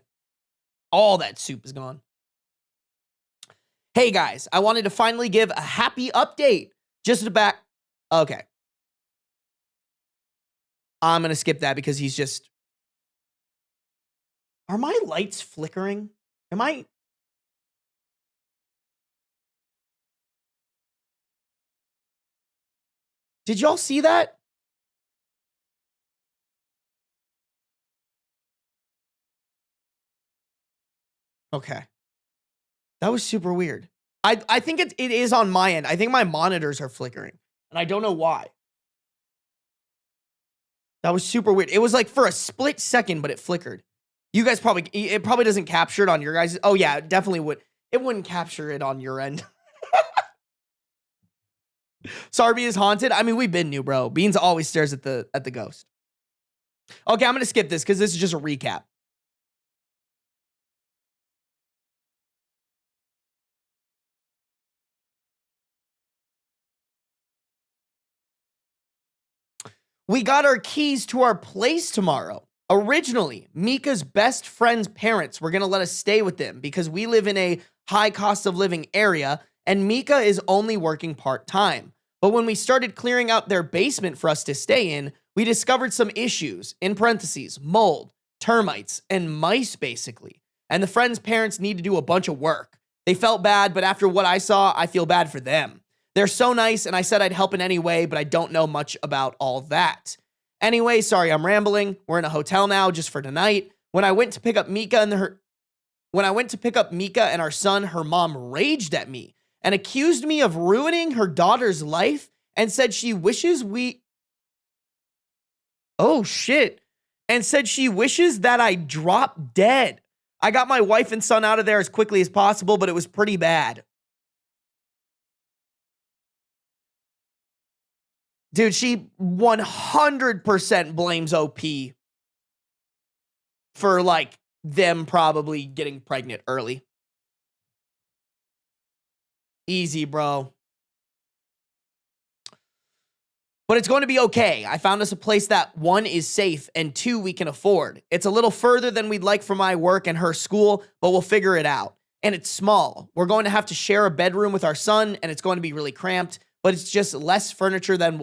All that soup is gone. Hey, guys, I wanted to finally give a happy update. Just to back... Okay. I'm going to skip that because he's just... Are my lights flickering? Am I... Did y'all see that? Okay. That was super weird. I think it is on my end. I think my monitors are flickering. And I don't know why. That was super weird. It was like for a split second, but it flickered. You guys it probably doesn't capture it on your guys'. Oh yeah, it definitely would. It wouldn't capture it on your end. Sarby is haunted. I mean, we've been new, bro. Beans always stares at the ghost. Okay, I'm gonna skip this because this is just a recap. We got our keys to our place tomorrow. Originally, Mika's best friend's parents were going to let us stay with them because we live in a high cost of living area and Mika is only working part-time. But when we started clearing out their basement for us to stay in, we discovered some issues, in parentheses, mold, termites, and mice basically. And the friend's parents need to do a bunch of work. They felt bad, but after what I saw, I feel bad for them. They're so nice, and I said I'd help in any way, but I don't know much about all that. Anyway, sorry I'm rambling. We're in a hotel now just for tonight. When I went to pick up Mika and our son, her mom raged at me and accused me of ruining her daughter's life and said she wishes Oh shit. And said she wishes that I drop dead. I got my wife and son out of there as quickly as possible, but it was pretty bad. Dude, she 100% blames OP for, like, them probably getting pregnant early. Easy, bro. But it's going to be okay. I found us a place that, one, is safe, and two, we can afford. It's a little further than we'd like for my work and her school, but we'll figure it out. And it's small. We're going to have to share a bedroom with our son, and it's going to be really cramped, but it's just less furniture that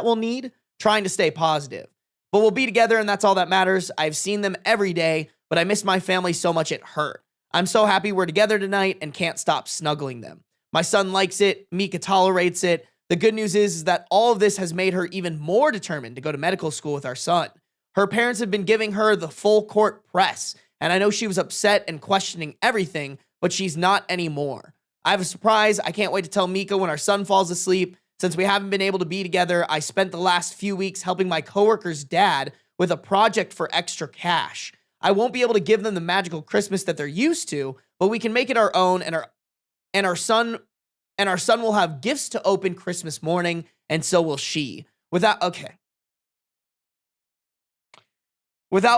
we'll need, trying to stay positive. But we'll be together, and that's all that matters. I've seen them every day, but I miss my family so much it hurt. I'm so happy we're together tonight and can't stop snuggling them. My son likes it. Mika tolerates it. The good news is that all of this has made her even more determined to go to medical school with our son. Her parents have been giving her the full court press, and I know she was upset and questioning everything, but she's not anymore. I have a surprise. I can't wait to tell Mika when our son falls asleep. Since we haven't been able to be together, I spent the last few weeks helping my coworker's dad with a project for extra cash. I won't be able to give them the magical Christmas that they're used to, but we can make it our own, and our son will have gifts to open Christmas morning, and so will she. Without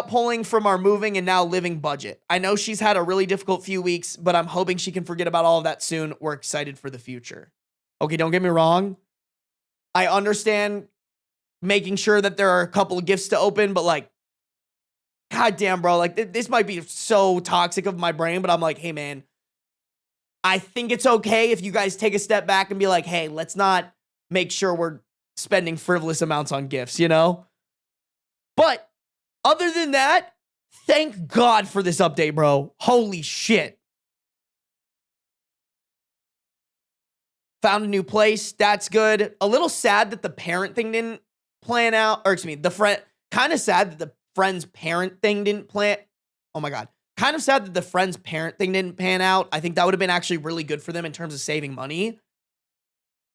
pulling from our moving and now living budget. I know she's had a really difficult few weeks, but I'm hoping she can forget about all of that soon. We're excited for the future. Okay, don't get me wrong. I understand making sure that there are a couple of gifts to open, but like, goddamn, bro, like this might be so toxic of my brain, but I'm like, hey, man, I think it's okay if you guys take a step back and be like, hey, let's not make sure we're spending frivolous amounts on gifts, you know? But other than that, thank God for this update, bro. Holy shit. Found a new place. That's good. A little sad that the parent thing didn't plan out. Or excuse me, the friend. Kind of sad that the friend's parent thing didn't plan. Oh my God. Kind of sad that the friend's parent thing didn't pan out. I think that would have been actually really good for them in terms of saving money.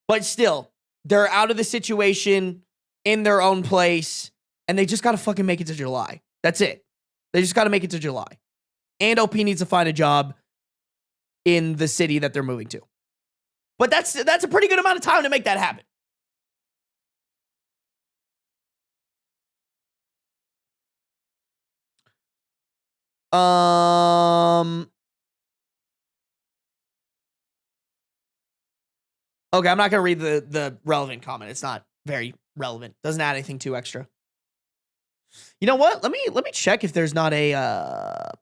But still, they're out of the situation in their own place, and they just got to fucking make it to July. That's it. They just got to make it to July. And OP needs to find a job in the city that they're moving to. But that's a pretty good amount of time to make that happen. Okay, I'm not gonna read the relevant comment. It's not very relevant. Doesn't add anything too extra. You know what? Let me check if there's not a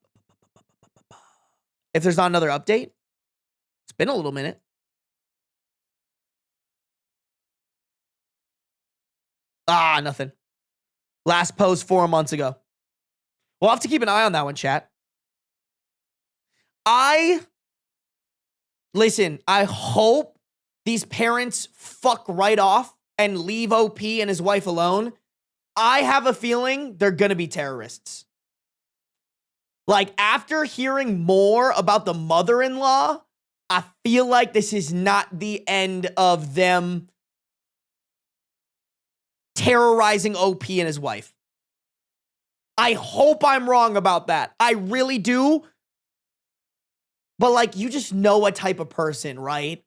if there's not another update. It's been a little minute. Ah, nothing. Last post 4 months ago. We'll have to keep an eye on that one, chat. Listen, I hope these parents fuck right off and leave OP and his wife alone. I have a feeling they're gonna be terrorists. Like, after hearing more about the mother-in-law, I feel like this is not the end of them terrorizing OP and his wife. I hope I'm wrong about that. I really do. But, like, you just know a type of person, right?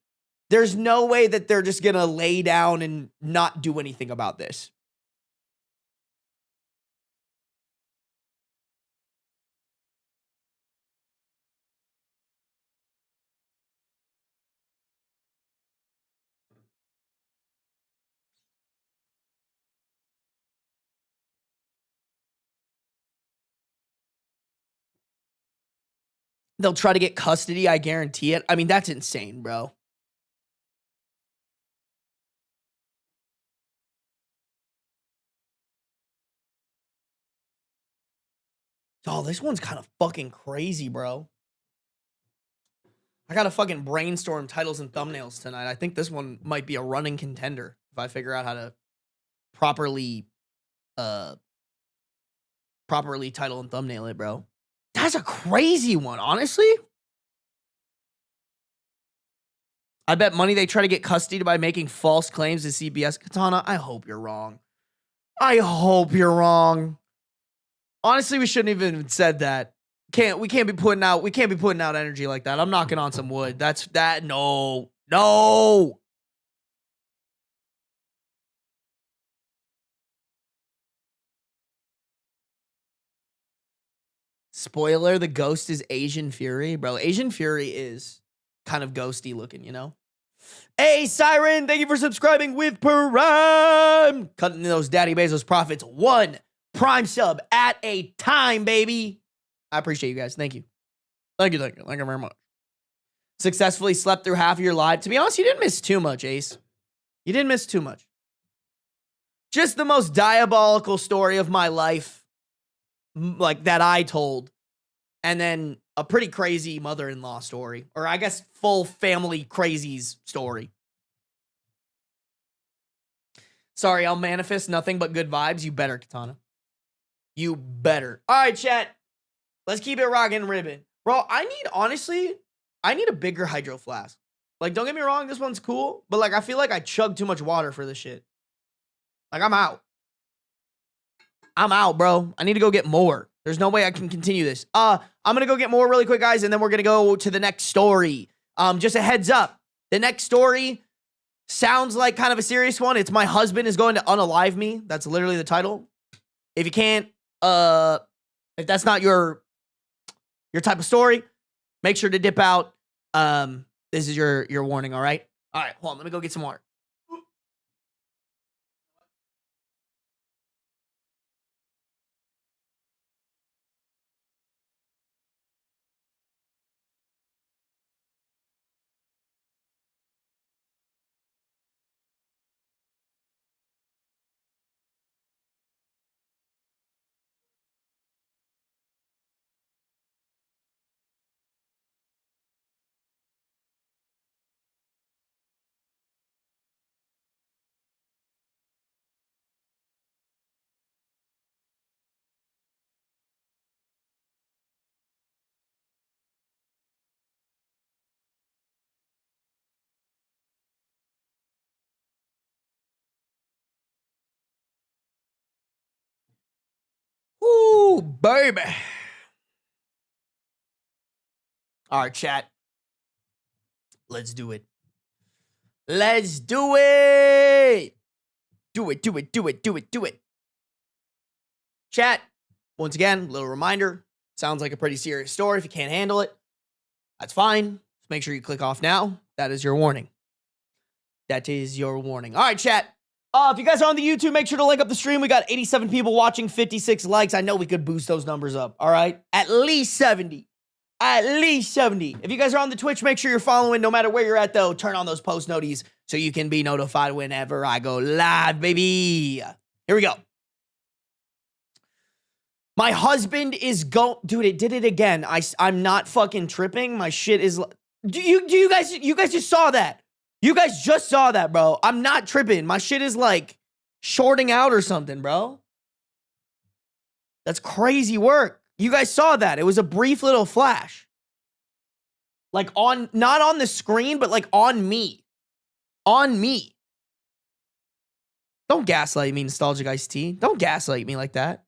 There's no way that they're just gonna lay down and not do anything about this. They'll try to get custody, I guarantee it. I mean, that's insane, bro. Oh, this one's kind of fucking crazy, bro. I gotta fucking brainstorm titles and thumbnails tonight. I think this one might be a running contender if I figure out how to properly title and thumbnail it, bro. That's a crazy one, honestly. I bet money they try to get custody by making false claims to CBS. Katana, I hope you're wrong. I hope you're wrong. Honestly, we shouldn't even said that. We can't be putting out energy like that. I'm knocking on some wood. No. Spoiler, the ghost is Asian Fury. Bro, Asian Fury is kind of ghosty looking, you know? Hey, Siren, thank you for subscribing with Prime. Cutting those Daddy Bezos profits. 1 Prime sub at a time, baby. I appreciate you guys. Thank you. Thank you very much. Successfully slept through half of your life. To be honest, you didn't miss too much, Ace. You didn't miss too much. Just the most diabolical story of my life, like, that I told. And then a pretty crazy mother-in-law story. Or I guess full family crazies story. Sorry, I'll manifest nothing but good vibes. You better, Katana. You better. All right, chat. Let's keep it rocking ribbon. Bro, honestly, I need a bigger hydro flask. Like, don't get me wrong, this one's cool. But, like, I feel like I chugged too much water for this shit. Like, I'm out. I'm out, bro. I need to go get more. There's no way I can continue this. I'm going to go get more really quick, guys, and then we're going to go to the next story. Just a heads up. The next story sounds like kind of a serious one. It's my husband is going to unalive me. That's literally the title. If you can't, if that's not your type of story, make sure to dip out. This is your warning, all right? All right, hold on. Let me go get some water. Ooh, baby. All right, chat. Let's do it. Let's do it. Do it. Chat, once again, little reminder. Sounds like a pretty serious story. If you can't handle it, that's fine. Just make sure you click off now. That is your warning. That is your warning. All right, chat. If you guys are on the YouTube, make sure to like up the stream. We got 87 people watching, 56 likes. I know we could boost those numbers up, all right? At least 70. At least 70. If you guys are on the Twitch, make sure you're following. No matter where you're at, though, turn on those post noties so you can be notified whenever I go live, baby. Here we go. My husband is dude, it did it again. I'm not fucking tripping. My shit is... You guys just saw that. You guys just saw that, bro. I'm not tripping. My shit is like shorting out or something, bro. That's crazy work. You guys saw that. It was a brief little flash. Like not on the screen, but like on me. On me. Don't gaslight me, Nostalgic Iced Tea. Don't gaslight me like that.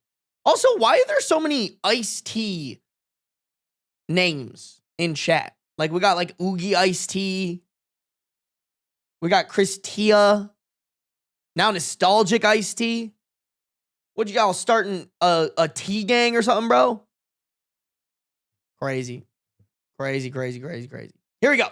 Also, why are there so many iced tea names in chat? Like, we got like Oogie Iced Tea. We got Christia. Now Nostalgic Iced Tea. What, you all starting a tea gang or something, bro? Crazy. Crazy. Here we go.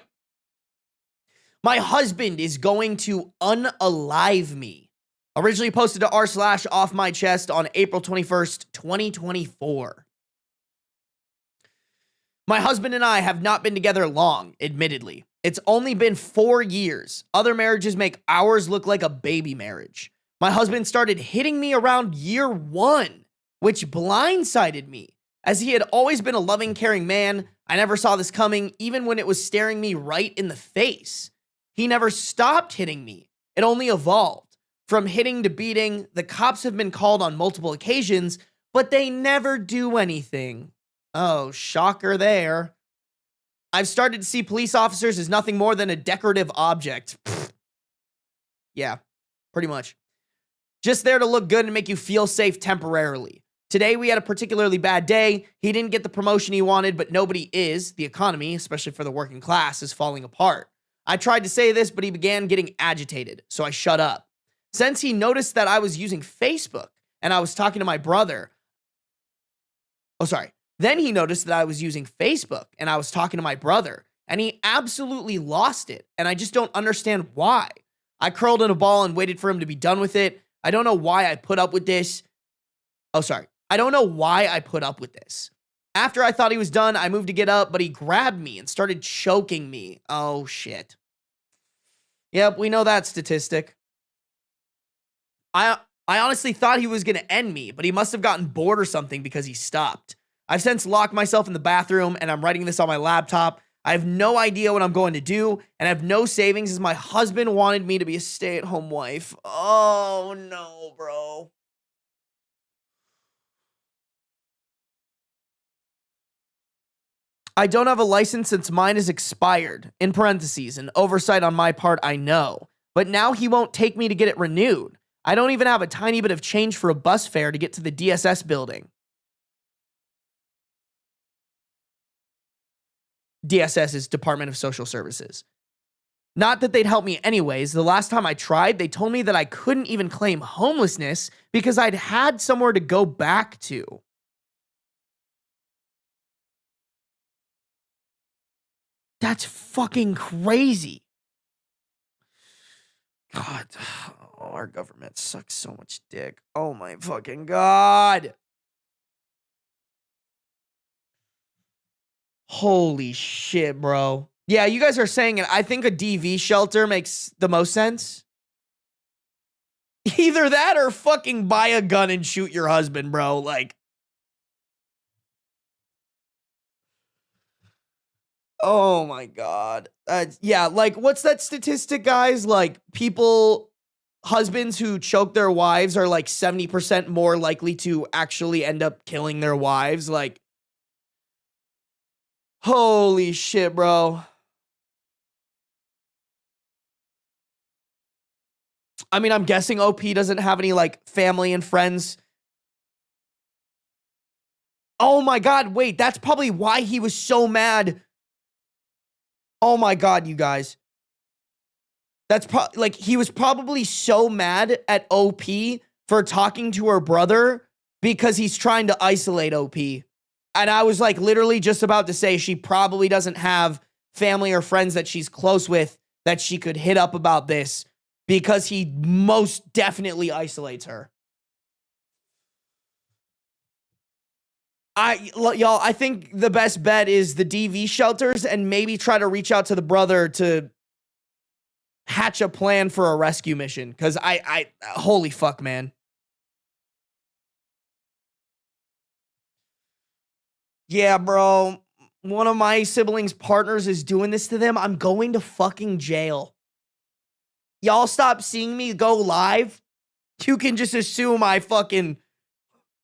My husband is going to unalive me. Originally posted to r/offmychest on April 21st, 2024. My husband and I have not been together long, admittedly. It's only been 4 years. Other marriages make ours look like a baby marriage. My husband started hitting me around year 1, which blindsided me. As he had always been a loving, caring man, I never saw this coming, even when it was staring me right in the face. He never stopped hitting me. It only evolved. From hitting to beating, the cops have been called on multiple occasions, but they never do anything. Oh, shocker there. I've started to see police officers as nothing more than a decorative object. Pfft. Yeah, pretty much. Just there to look good and make you feel safe temporarily. Today, we had a particularly bad day. He didn't get the promotion he wanted, but nobody is. The economy, especially for the working class, is falling apart. I tried to say this, but he began getting agitated, so I shut up. Since he noticed that I was using Facebook and I was talking to my brother, Then he noticed that I was using Facebook and I was talking to my brother, and he absolutely lost it. And I just don't understand why. I curled in a ball and waited for him to be done with it. I don't know why I put up with this. Oh, sorry. I don't know why I put up with this. After I thought he was done, I moved to get up, but he grabbed me and started choking me. Oh, shit. Yep, we know that statistic. I honestly thought he was going to end me, but he must have gotten bored or something because he stopped. I've since locked myself in the bathroom, and I'm writing this on my laptop. I have no idea what I'm going to do, and I have no savings as my husband wanted me to be a stay-at-home wife. Oh, no, bro. I don't have a license since mine is expired. In parentheses, an oversight on my part, I know. But now he won't take me to get it renewed. I don't even have a tiny bit of change for a bus fare to get to the DSS building. DSS is Department of Social Services. Not that they'd help me anyways. The last time I tried, they told me that I couldn't even claim homelessness because I'd had somewhere to go back to. That's fucking crazy. God, our government sucks so much dick. Oh my fucking God. Holy shit, bro. Yeah, you guys are saying it. I think a DV shelter makes the most sense. Either that or fucking buy a gun and shoot your husband, bro. Like, oh my God. Yeah, like, what's that statistic, guys? Like, husbands who choke their wives are like 70% more likely to actually end up killing their wives. Like, holy shit, bro. I mean, I'm guessing OP doesn't have any like family and friends. Oh my God, wait, that's probably why he was so mad. Oh my God, you guys. That's like he was probably so mad at OP for talking to her brother because he's trying to isolate OP. And I was like literally just about to say she probably doesn't have family or friends that she's close with that she could hit up about this because he most definitely isolates her. Y'all, I think the best bet is the DV shelters and maybe try to reach out to the brother to hatch a plan for a rescue mission. Cause holy fuck, man. Yeah, bro. One of my siblings' partners is doing this to them. I'm going to fucking jail. Y'all stop seeing me go live. You can just assume I fucking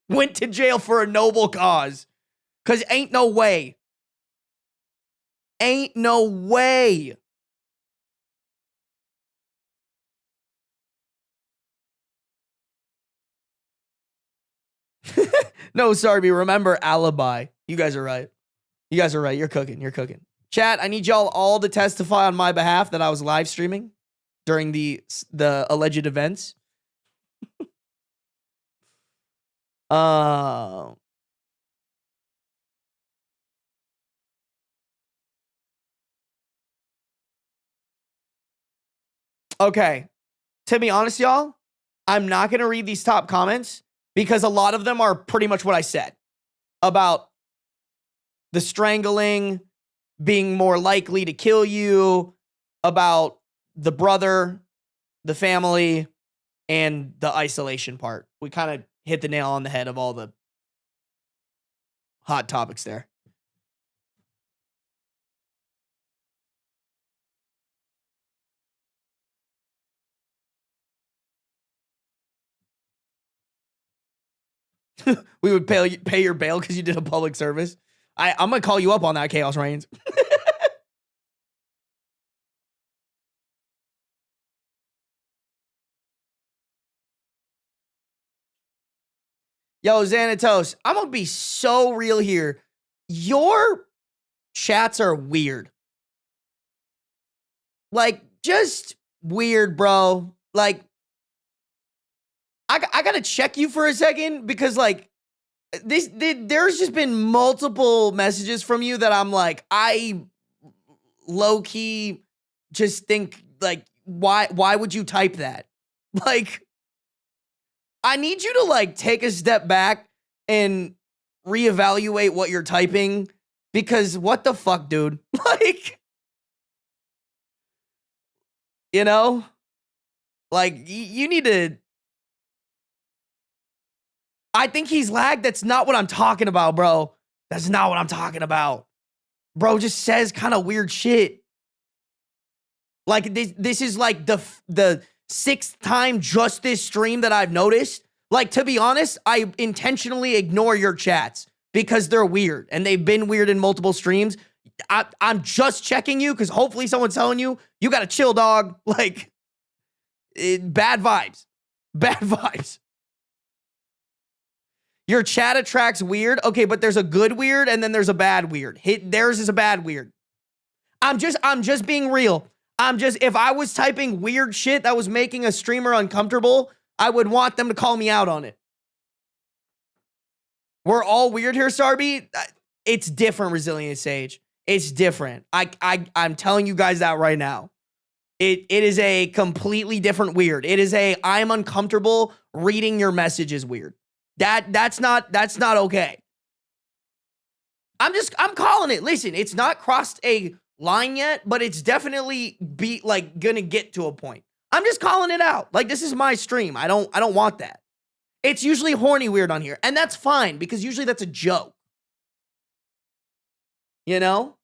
went to jail for a noble cause. Cause ain't no way. Ain't no way. No, Sarby, remember alibi. You guys are right. You guys are right. You're cooking. You're cooking. Chat, I need y'all all to testify on my behalf that I was live streaming during the alleged events. Okay. To be honest, y'all, I'm not going to read these top comments because a lot of them are pretty much what I said about the strangling being more likely to kill you, about the brother, the family, and the isolation part. We kind of hit the nail on the head of all the hot topics there. We would pay your bail because you did a public service. I'm going to call you up on that, Chaos Reigns. Yo, Xanatos, I'm going to be so real here. Your chats are weird. Like, just weird, bro. Like, I got to check you for a second because, like, there's just been multiple messages from you that I'm like, I low key just think like, why would you type that? Like, I need you to like take a step back and reevaluate what you're typing, because what the fuck, dude? Like, you know, like you need to. I think he's lagged. That's not what I'm talking about, bro. That's not what I'm talking about. Bro just says kind of weird shit. Like this is like the sixth time just this stream that I've noticed. Like, to be honest, I intentionally ignore your chats because they're weird and they've been weird in multiple streams. I'm just checking you because hopefully someone's telling you, you got to chill, dog. Like, bad vibes. Bad vibes. Your chat attracts weird. Okay, but there's a good weird and then there's a bad weird. Theirs is a bad weird. I'm just being real. If I was typing weird shit that was making a streamer uncomfortable, I would want them to call me out on it. We're all weird here, Sarby. It's different, Resilient Sage. It's different. I'm telling you guys that right now. It is a completely different weird. It is a I'm uncomfortable reading your messages weird. That's not okay. I'm calling it. Listen, it's not crossed a line yet, but it's definitely gonna get to a point. I'm just calling it out. Like, this is my stream. I don't want that. It's usually horny weird on here, and that's fine because usually that's a joke. You know?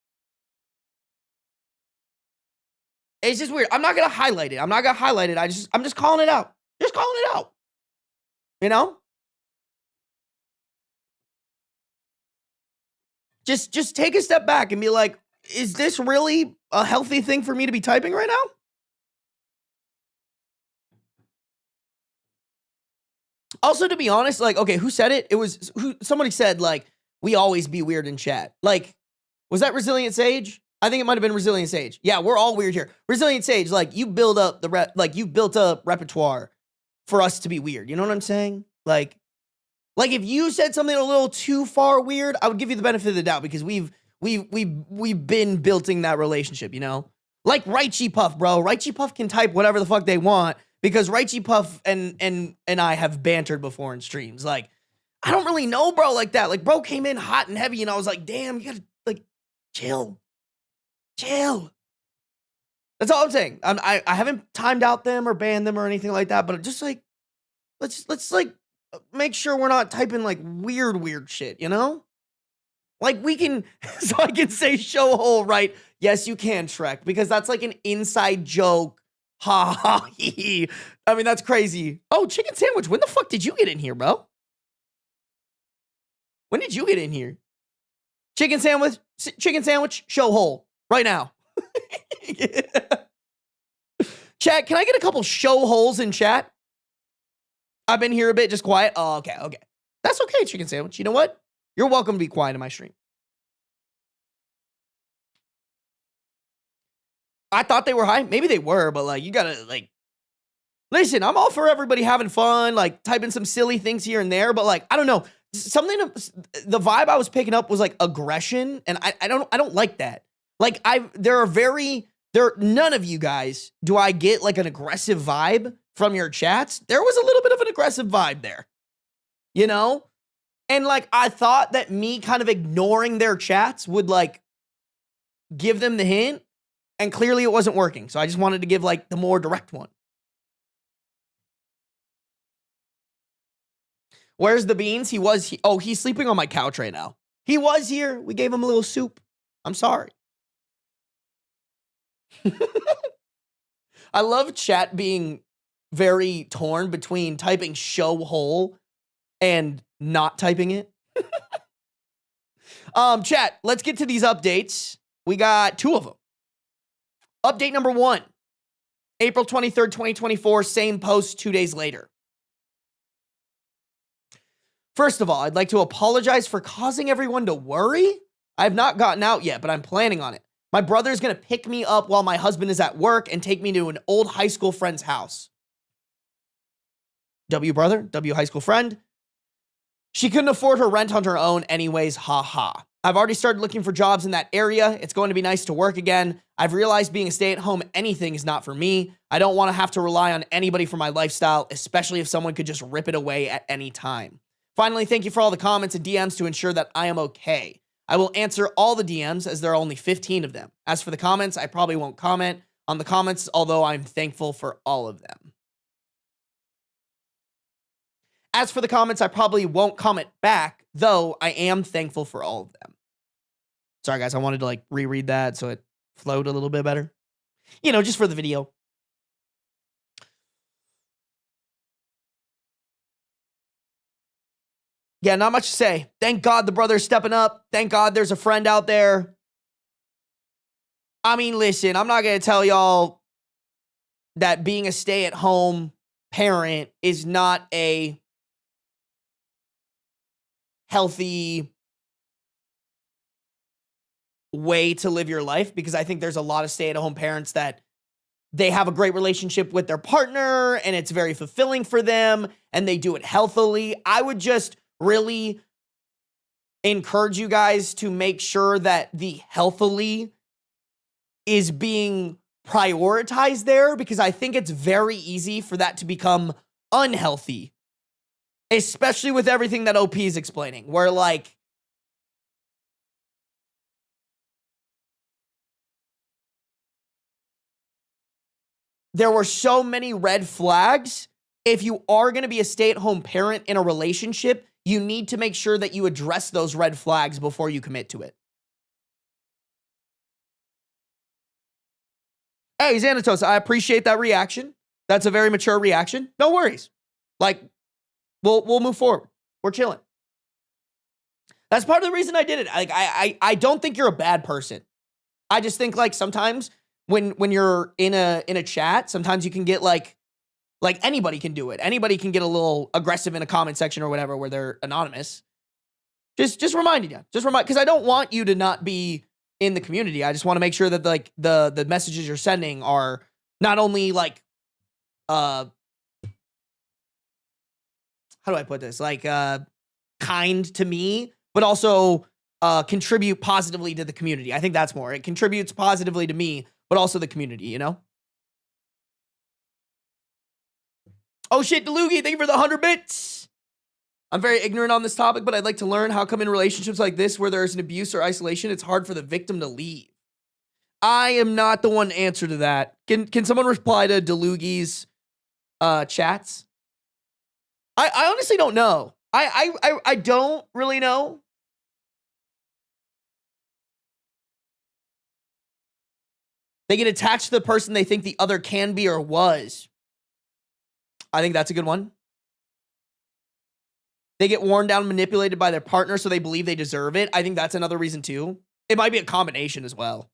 It's just weird. I'm not gonna highlight it. I'm just calling it out. Just calling it out. You know? Just take a step back and be like, is this really a healthy thing for me to be typing right now? Also, to be honest, like, okay, who said it? It was somebody said, like, we always be weird in chat. Like, was that Resilient Sage? I think it might have been Resilient Sage. Yeah, we're all weird here. Resilient Sage, like, you build up you've built up repertoire for us to be weird. You know what I'm saying? Like if you said something a little too far weird, I would give you the benefit of the doubt because we've been building that relationship, you know? Like Raichi Puff, bro. Raichi Puff can type whatever the fuck they want because Raichi Puff and I have bantered before in streams. Like, I don't really know bro like that. Like, bro came in hot and heavy and I was like, damn, you gotta, like, chill. That's all I'm saying. I haven't timed out them or banned them or anything like that, but just like, let's like, make sure we're not typing like weird shit, you know? Like we can, so I can say show hole, right? Yes, you can, Shrek, because that's like an inside joke. Ha ha hee. I mean, that's crazy. Oh, chicken sandwich. When the fuck did you get in here, bro? When did you get in here? Chicken sandwich, show hole right now. Yeah. Chat, can I get a couple show holes in chat? I've been here a bit, just quiet. Oh, okay. That's okay, chicken sandwich. You know what? You're welcome to be quiet in my stream. I thought they were high. Maybe they were, but like, you gotta like, listen, I'm all for everybody having fun, like typing some silly things here and there, but like, I don't know. The vibe I was picking up was like aggression, and I don't like that. Like none of you guys do I get like an aggressive vibe from your chats. There was a little bit of an aggressive vibe there, you know? And like, I thought that me kind of ignoring their chats would like give them the hint, and clearly it wasn't working. So I just wanted to give like the more direct one. Where's the beans? He's sleeping on my couch right now. He was here. We gave him a little soup. I'm sorry. I love chat being very torn between typing show hole and not typing it. Chat, let's get to these updates. We got 2 of them. Update number 1, April 23rd, 2024, same post 2 days later. First of all, I'd like to apologize for causing everyone to worry. I have not gotten out yet, but I'm planning on it. My brother is going to pick me up while my husband is at work and take me to an old high school friend's house. W brother, W high school friend. She couldn't afford her rent on her own anyways, haha. I've already started looking for jobs in that area. It's going to be nice to work again. I've realized being a stay-at-home anything is not for me. I don't want to have to rely on anybody for my lifestyle, especially if someone could just rip it away at any time. Finally, thank you for all the comments and DMs to ensure that I am okay. I will answer all the DMs as there are only 15 of them. As for the comments, I probably won't comment on the comments, although I'm thankful for all of them. As for the comments, I probably won't comment back, though I am thankful for all of them. Sorry, guys, I wanted to like reread that so it flowed a little bit better. You know, just for the video. Yeah, not much to say. Thank God the brother's stepping up. Thank God there's a friend out there. I mean, listen, I'm not going to tell y'all that being a stay-at-home parent is not a healthy way to live your life, because I think there's a lot of stay-at-home parents that they have a great relationship with their partner and it's very fulfilling for them and they do it healthily. I would just really encourage you guys to make sure that the healthily is being prioritized there, because I think it's very easy for that to become unhealthy, especially with everything that OP is explaining, where like there were so many red flags. If you are going to be a stay-at-home parent in a relationship, you need to make sure that you address those red flags before you commit to it. Hey, Xanatos, I appreciate that reaction. That's a very mature reaction. No worries. Like, we'll move forward. We're chilling. That's part of the reason I did it. Like, I don't think you're a bad person. I just think like sometimes when you're in a chat, sometimes you can get like anybody can do it. Anybody can get a little aggressive in a comment section or whatever where they're anonymous. Just reminding you. Because I don't want you to not be in the community. I just want to make sure that like the messages you're sending are not only like how do I put this? Like kind to me, but also contribute positively to the community. I think that's more. It contributes positively to me, but also the community, you know? Oh shit, Delugi, thank you for the 100 bits. I'm very ignorant on this topic, but I'd like to learn how come in relationships like this where there's an abuse or isolation, it's hard for the victim to leave. I am not the one to answer to that. Can someone reply to Delugi's chats? I honestly don't know. I don't really know. They get attached to the person they think the other can be or was. I think that's a good one. They get worn down, manipulated by their partner, so they believe they deserve it. I think that's another reason too. It might be a combination as well.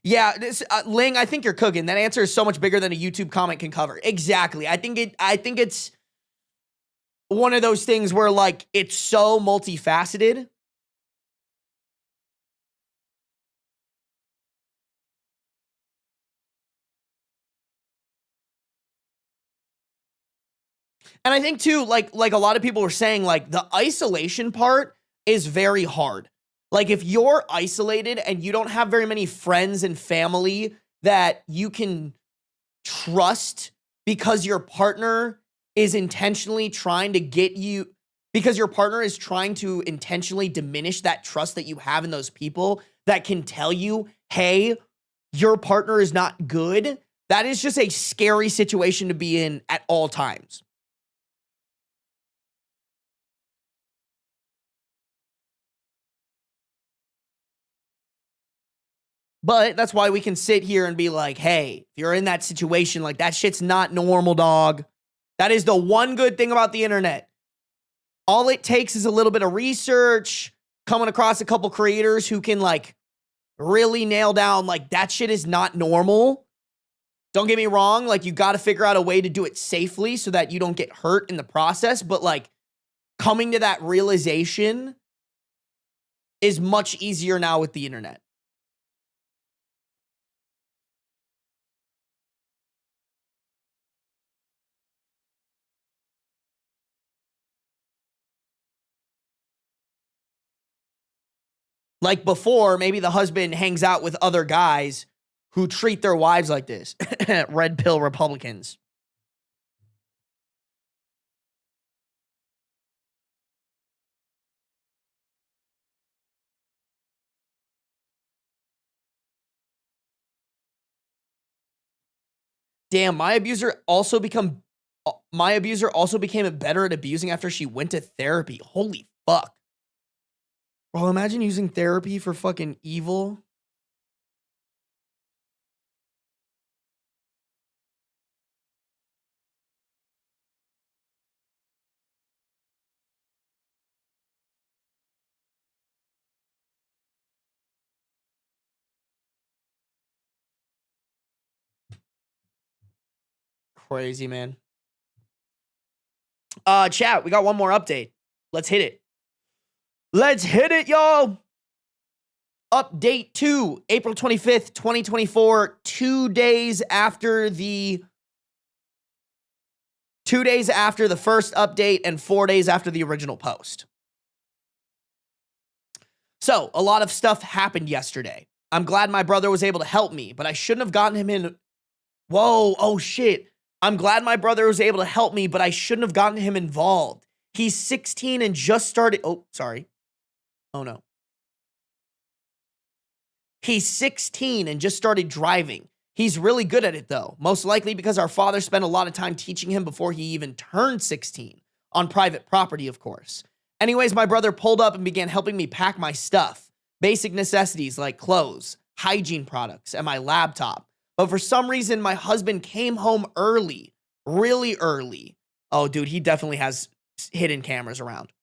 Yeah, Ling, I think you're cooking. That answer is so much bigger than a YouTube comment can cover. Exactly. I think it's one of those things where like it's so multifaceted. And I think too, like a lot of people were saying, like the isolation part is very hard. Like if you're isolated and you don't have very many friends and family that you can trust because your partner is intentionally trying to get you, because your partner is trying to intentionally diminish that trust that you have in those people that can tell you, hey, your partner is not good. That is just a scary situation to be in at all times. But that's why we can sit here and be like, hey, if you're in that situation, like that shit's not normal, dog. That is the one good thing about the internet. All it takes is a little bit of research, coming across a couple creators who can like really nail down like that shit is not normal. Don't get me wrong. Like you got to figure out a way to do it safely so that you don't get hurt in the process. But like coming to that realization is much easier now with the internet. Like before, maybe the husband hangs out with other guys who treat their wives like this. Red pill Republicans. Damn, my abuser also became better at abusing after she went to therapy. Holy fuck. Bro, imagine using therapy for fucking evil. Crazy, man. Chat, we got one more update. Let's hit it. Let's hit it, y'all. Update 2, April 25th, 2024, 2 days after the first update and 4 days after the original post. So, a lot of stuff happened yesterday. I'm glad my brother was able to help me, but I shouldn't have gotten him in. Whoa, oh shit. I'm glad my brother was able to help me, but I shouldn't have gotten him involved. He's 16 and just started. Oh, sorry. Oh no. He's 16 and just started driving. He's really good at it though, most likely because our father spent a lot of time teaching him before he even turned 16, on private property, of course. Anyways, my brother pulled up and began helping me pack my stuff, basic necessities like clothes, hygiene products, and my laptop. But for some reason, my husband came home early, really early. Oh, dude, he definitely has hidden cameras around.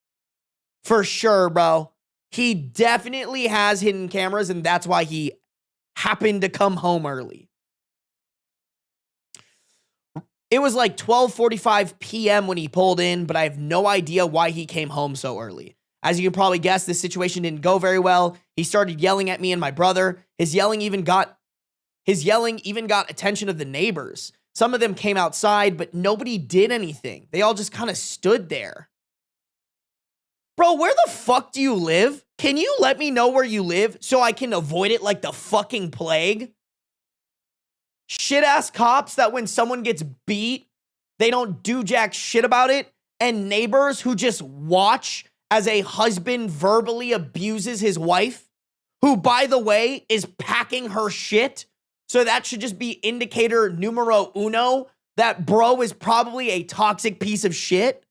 For sure, bro. He definitely has hidden cameras, and that's why he happened to come home early. It was like 12:45 p.m. when he pulled in, but I have no idea why he came home so early. As you can probably guess, this situation didn't go very well. He started yelling at me and my brother. His yelling even got attention of the neighbors. Some of them came outside, but nobody did anything. They all just kind of stood there. Bro, where the fuck do you live? Can you let me know where you live so I can avoid it like the fucking plague? Shit-ass cops that when someone gets beat, they don't do jack shit about it. And neighbors who just watch as a husband verbally abuses his wife, who, by the way, is packing her shit. So that should just be indicator numero uno that bro is probably a toxic piece of shit.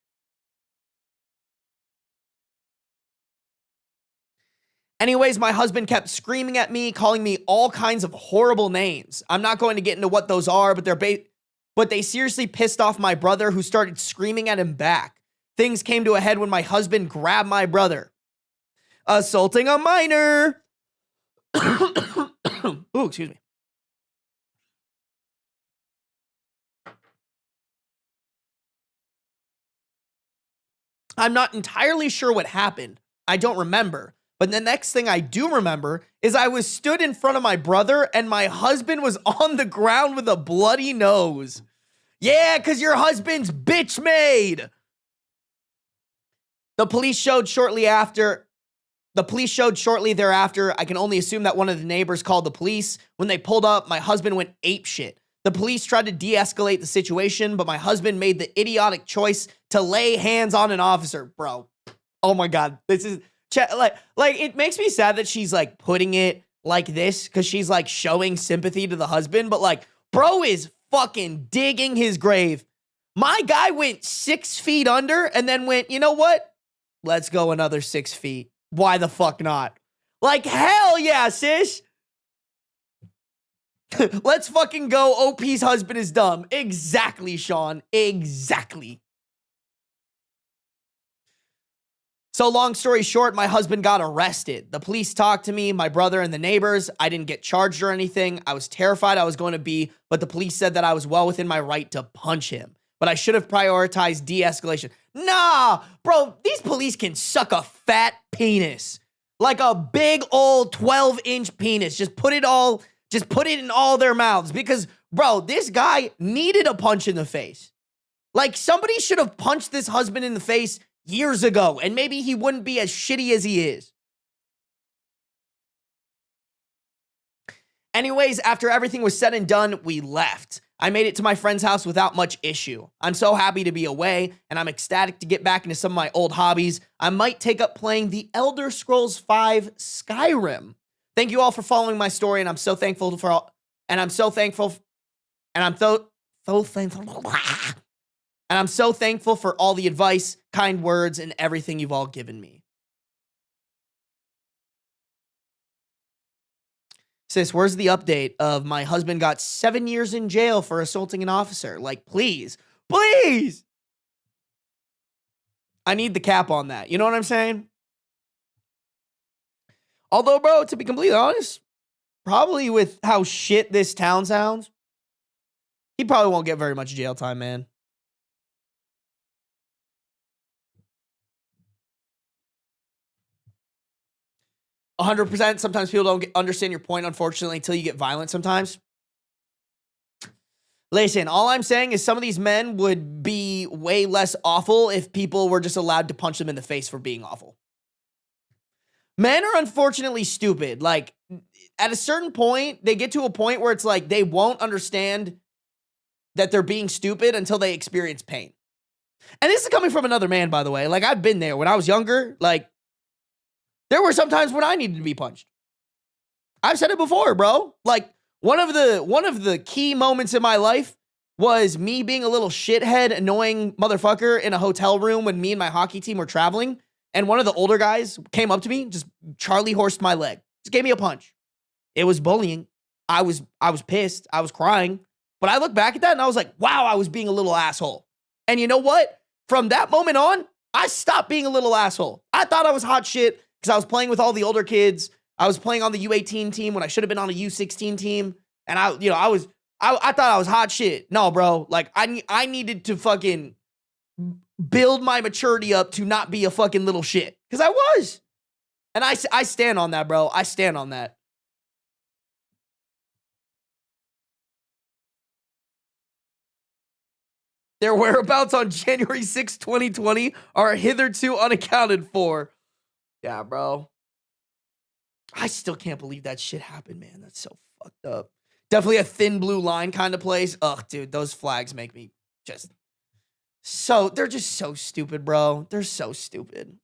Anyways, my husband kept screaming at me, calling me all kinds of horrible names. I'm not going to get into what those are, but they seriously pissed off my brother, who started screaming at him back. Things came to a head when my husband grabbed my brother, assaulting a minor. Ooh, excuse me. I'm not entirely sure what happened. I don't remember. But the next thing I do remember is I was stood in front of my brother and my husband was on the ground with a bloody nose. Yeah, because your husband's bitch made. The police showed shortly thereafter. I can only assume that one of the neighbors called the police. When they pulled up, my husband went apeshit. The police tried to de-escalate the situation, but my husband made the idiotic choice to lay hands on an officer. Bro, oh my God, this is... Like it makes me sad that she's like putting it like this because she's like showing sympathy to the husband, but like bro is fucking digging his grave. My guy went 6 feet under and then went, you know what? Let's go another 6 feet. Why the fuck not? Like hell yeah, sis. Let's fucking go. OP's husband is dumb. Exactly, Sean. Exactly. So long story short, my husband got arrested. The police talked to me, my brother, and the neighbors. I didn't get charged or anything. I was terrified I was going to be, but the police said that I was well within my right to punch him. But I should have prioritized de-escalation. Nah, bro, these police can suck a fat penis. Like a big old 12-inch penis. Just put it in all their mouths. Because, bro, this guy needed a punch in the face. Like, somebody should have punched this husband in the face years ago, and maybe he wouldn't be as shitty as he is. Anyways, after everything was said and done, we left. I made it to my friend's house without much issue. I'm so happy to be away, and I'm ecstatic to get back into some of my old hobbies. I might take up playing the Elder Scrolls V Skyrim. Thank you all for following my story, and I'm so thankful for all, and I'm so thankful, and I'm so thankful, and I'm so thankful for all the advice, kind words, and everything you've all given me. Sis, where's the update of my husband got 7 years in jail for assaulting an officer? Like, please, please. I need the cap on that. You know what I'm saying? Although, bro, to be completely honest, probably with how shit this town sounds, he probably won't get very much jail time, man. %. Sometimes people don't understand your point, unfortunately, until you get violent sometimes. Listen, all I'm saying is some of these men would be way less awful if people were just allowed to punch them in the face for being awful. Men are unfortunately stupid. Like, at a certain point, they get to a point where it's like they won't understand that they're being stupid until they experience pain. And this is coming from another man, by the way. Like, I've been there when I was younger. Like, there were some times when I needed to be punched. I've said it before, bro. Like, one of the key moments in my life was me being a little shithead, annoying motherfucker in a hotel room when me and my hockey team were traveling. And one of the older guys came up to me, just Charlie horsed my leg. Just gave me a punch. It was bullying. I was pissed. I was crying. But I look back at that and I was like, wow, I was being a little asshole. And you know what? From that moment on, I stopped being a little asshole. I thought I was hot shit because I was playing with all the older kids. I was playing on the U18 team when I should have been on a U16 team. And I thought I was hot shit. No, bro. Like, I needed to fucking build my maturity up to not be a fucking little shit. Because I was. And I stand on that, bro. I stand on that. Their whereabouts on January 6, 2020 are hitherto unaccounted for. Yeah, bro. I still can't believe that shit happened, man. That's so fucked up. Definitely a thin blue line kind of place. Ugh, dude, those flags make me just so, they're just so stupid, bro. They're so stupid.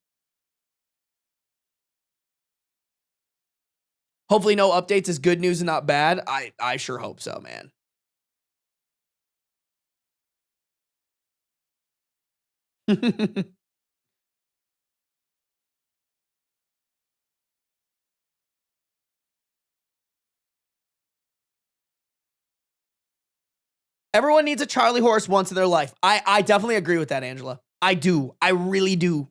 Hopefully no updates is good news and not bad. I sure hope so, man. Everyone needs a Charlie horse once in their life. I definitely agree with that, Angela. I do. I really do.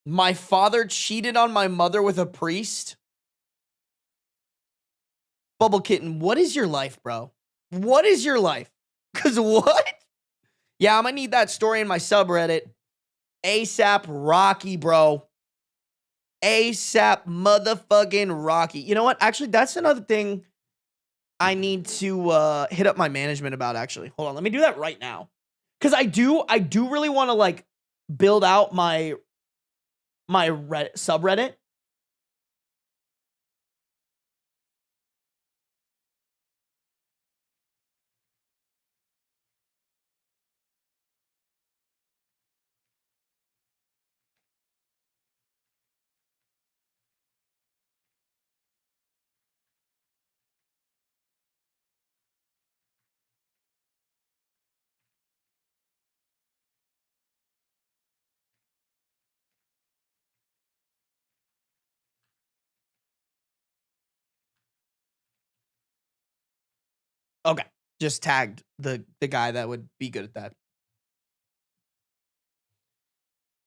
My father cheated on my mother with a priest. Bubble Kitten, what is your life, bro? What is your life? Because what? Yeah, I'm going to need that story in my subreddit. ASAP Rocky, bro. ASAP motherfucking Rocky. You know what? Actually, that's another thing I need to hit up my management about, actually. Hold on. Let me do that right now. Because I do really want to, like, build out my subreddit. Okay. Just tagged the guy that would be good at that.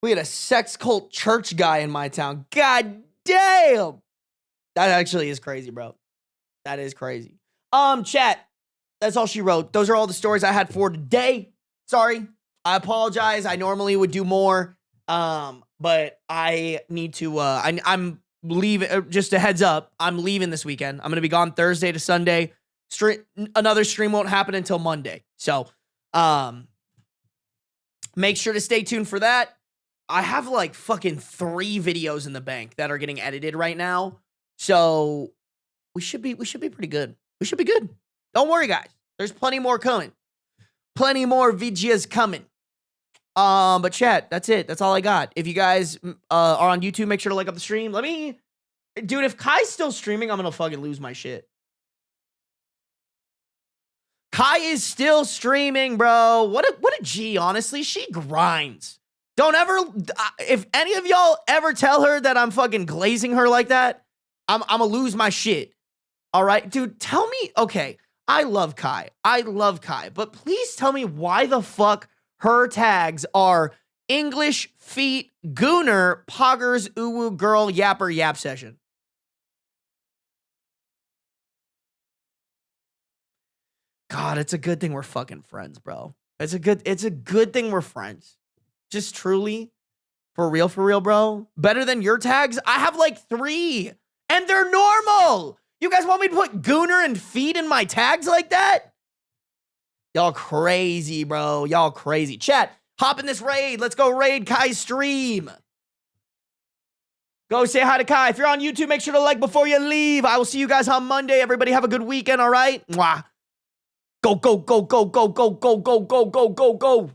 We had a sex cult church guy in my town. God damn. That actually is crazy, bro. That is crazy. Chat. That's all she wrote. Those are all the stories I had for today. Sorry. I apologize. I normally would do more. But I need to, I'm leaving, just a heads up. I'm leaving this weekend. I'm going to be gone Thursday to Sunday. Another stream won't happen until Monday. So, Make sure to stay tuned for that. I have like fucking 3 videos in the bank that are getting edited right now. So we should be pretty good. We should be good. Don't worry, guys. There's plenty more coming. Plenty more VGs coming. But chat, that's it. That's all I got. If you guys are on YouTube, make sure to like up the stream. Dude, if Kai's still streaming, I'm gonna fucking lose my shit. Kai is still streaming, bro. What a G, honestly. She grinds. Don't ever, if any of y'all ever tell her that I'm fucking glazing her like that, I'm gonna lose my shit. All right, dude, tell me, okay, I love Kai. But please tell me why the fuck her tags are English, feet, gooner, poggers, uwu, girl, yapper, yap session. God, it's a good thing we're fucking friends, bro. It's a good thing we're friends. Just truly, for real, bro. Better than your tags? I have like 3, and they're normal. You guys want me to put gooner and feet in my tags like that? Y'all crazy, bro. Y'all crazy. Chat, hop in this raid. Let's go raid Kai's stream. Go say hi to Kai. If you're on YouTube, make sure to like before you leave. I will see you guys on Monday. Everybody have a good weekend, all right? Mwah. Go, go, go, go, go, go, go, go, go, go, go, go.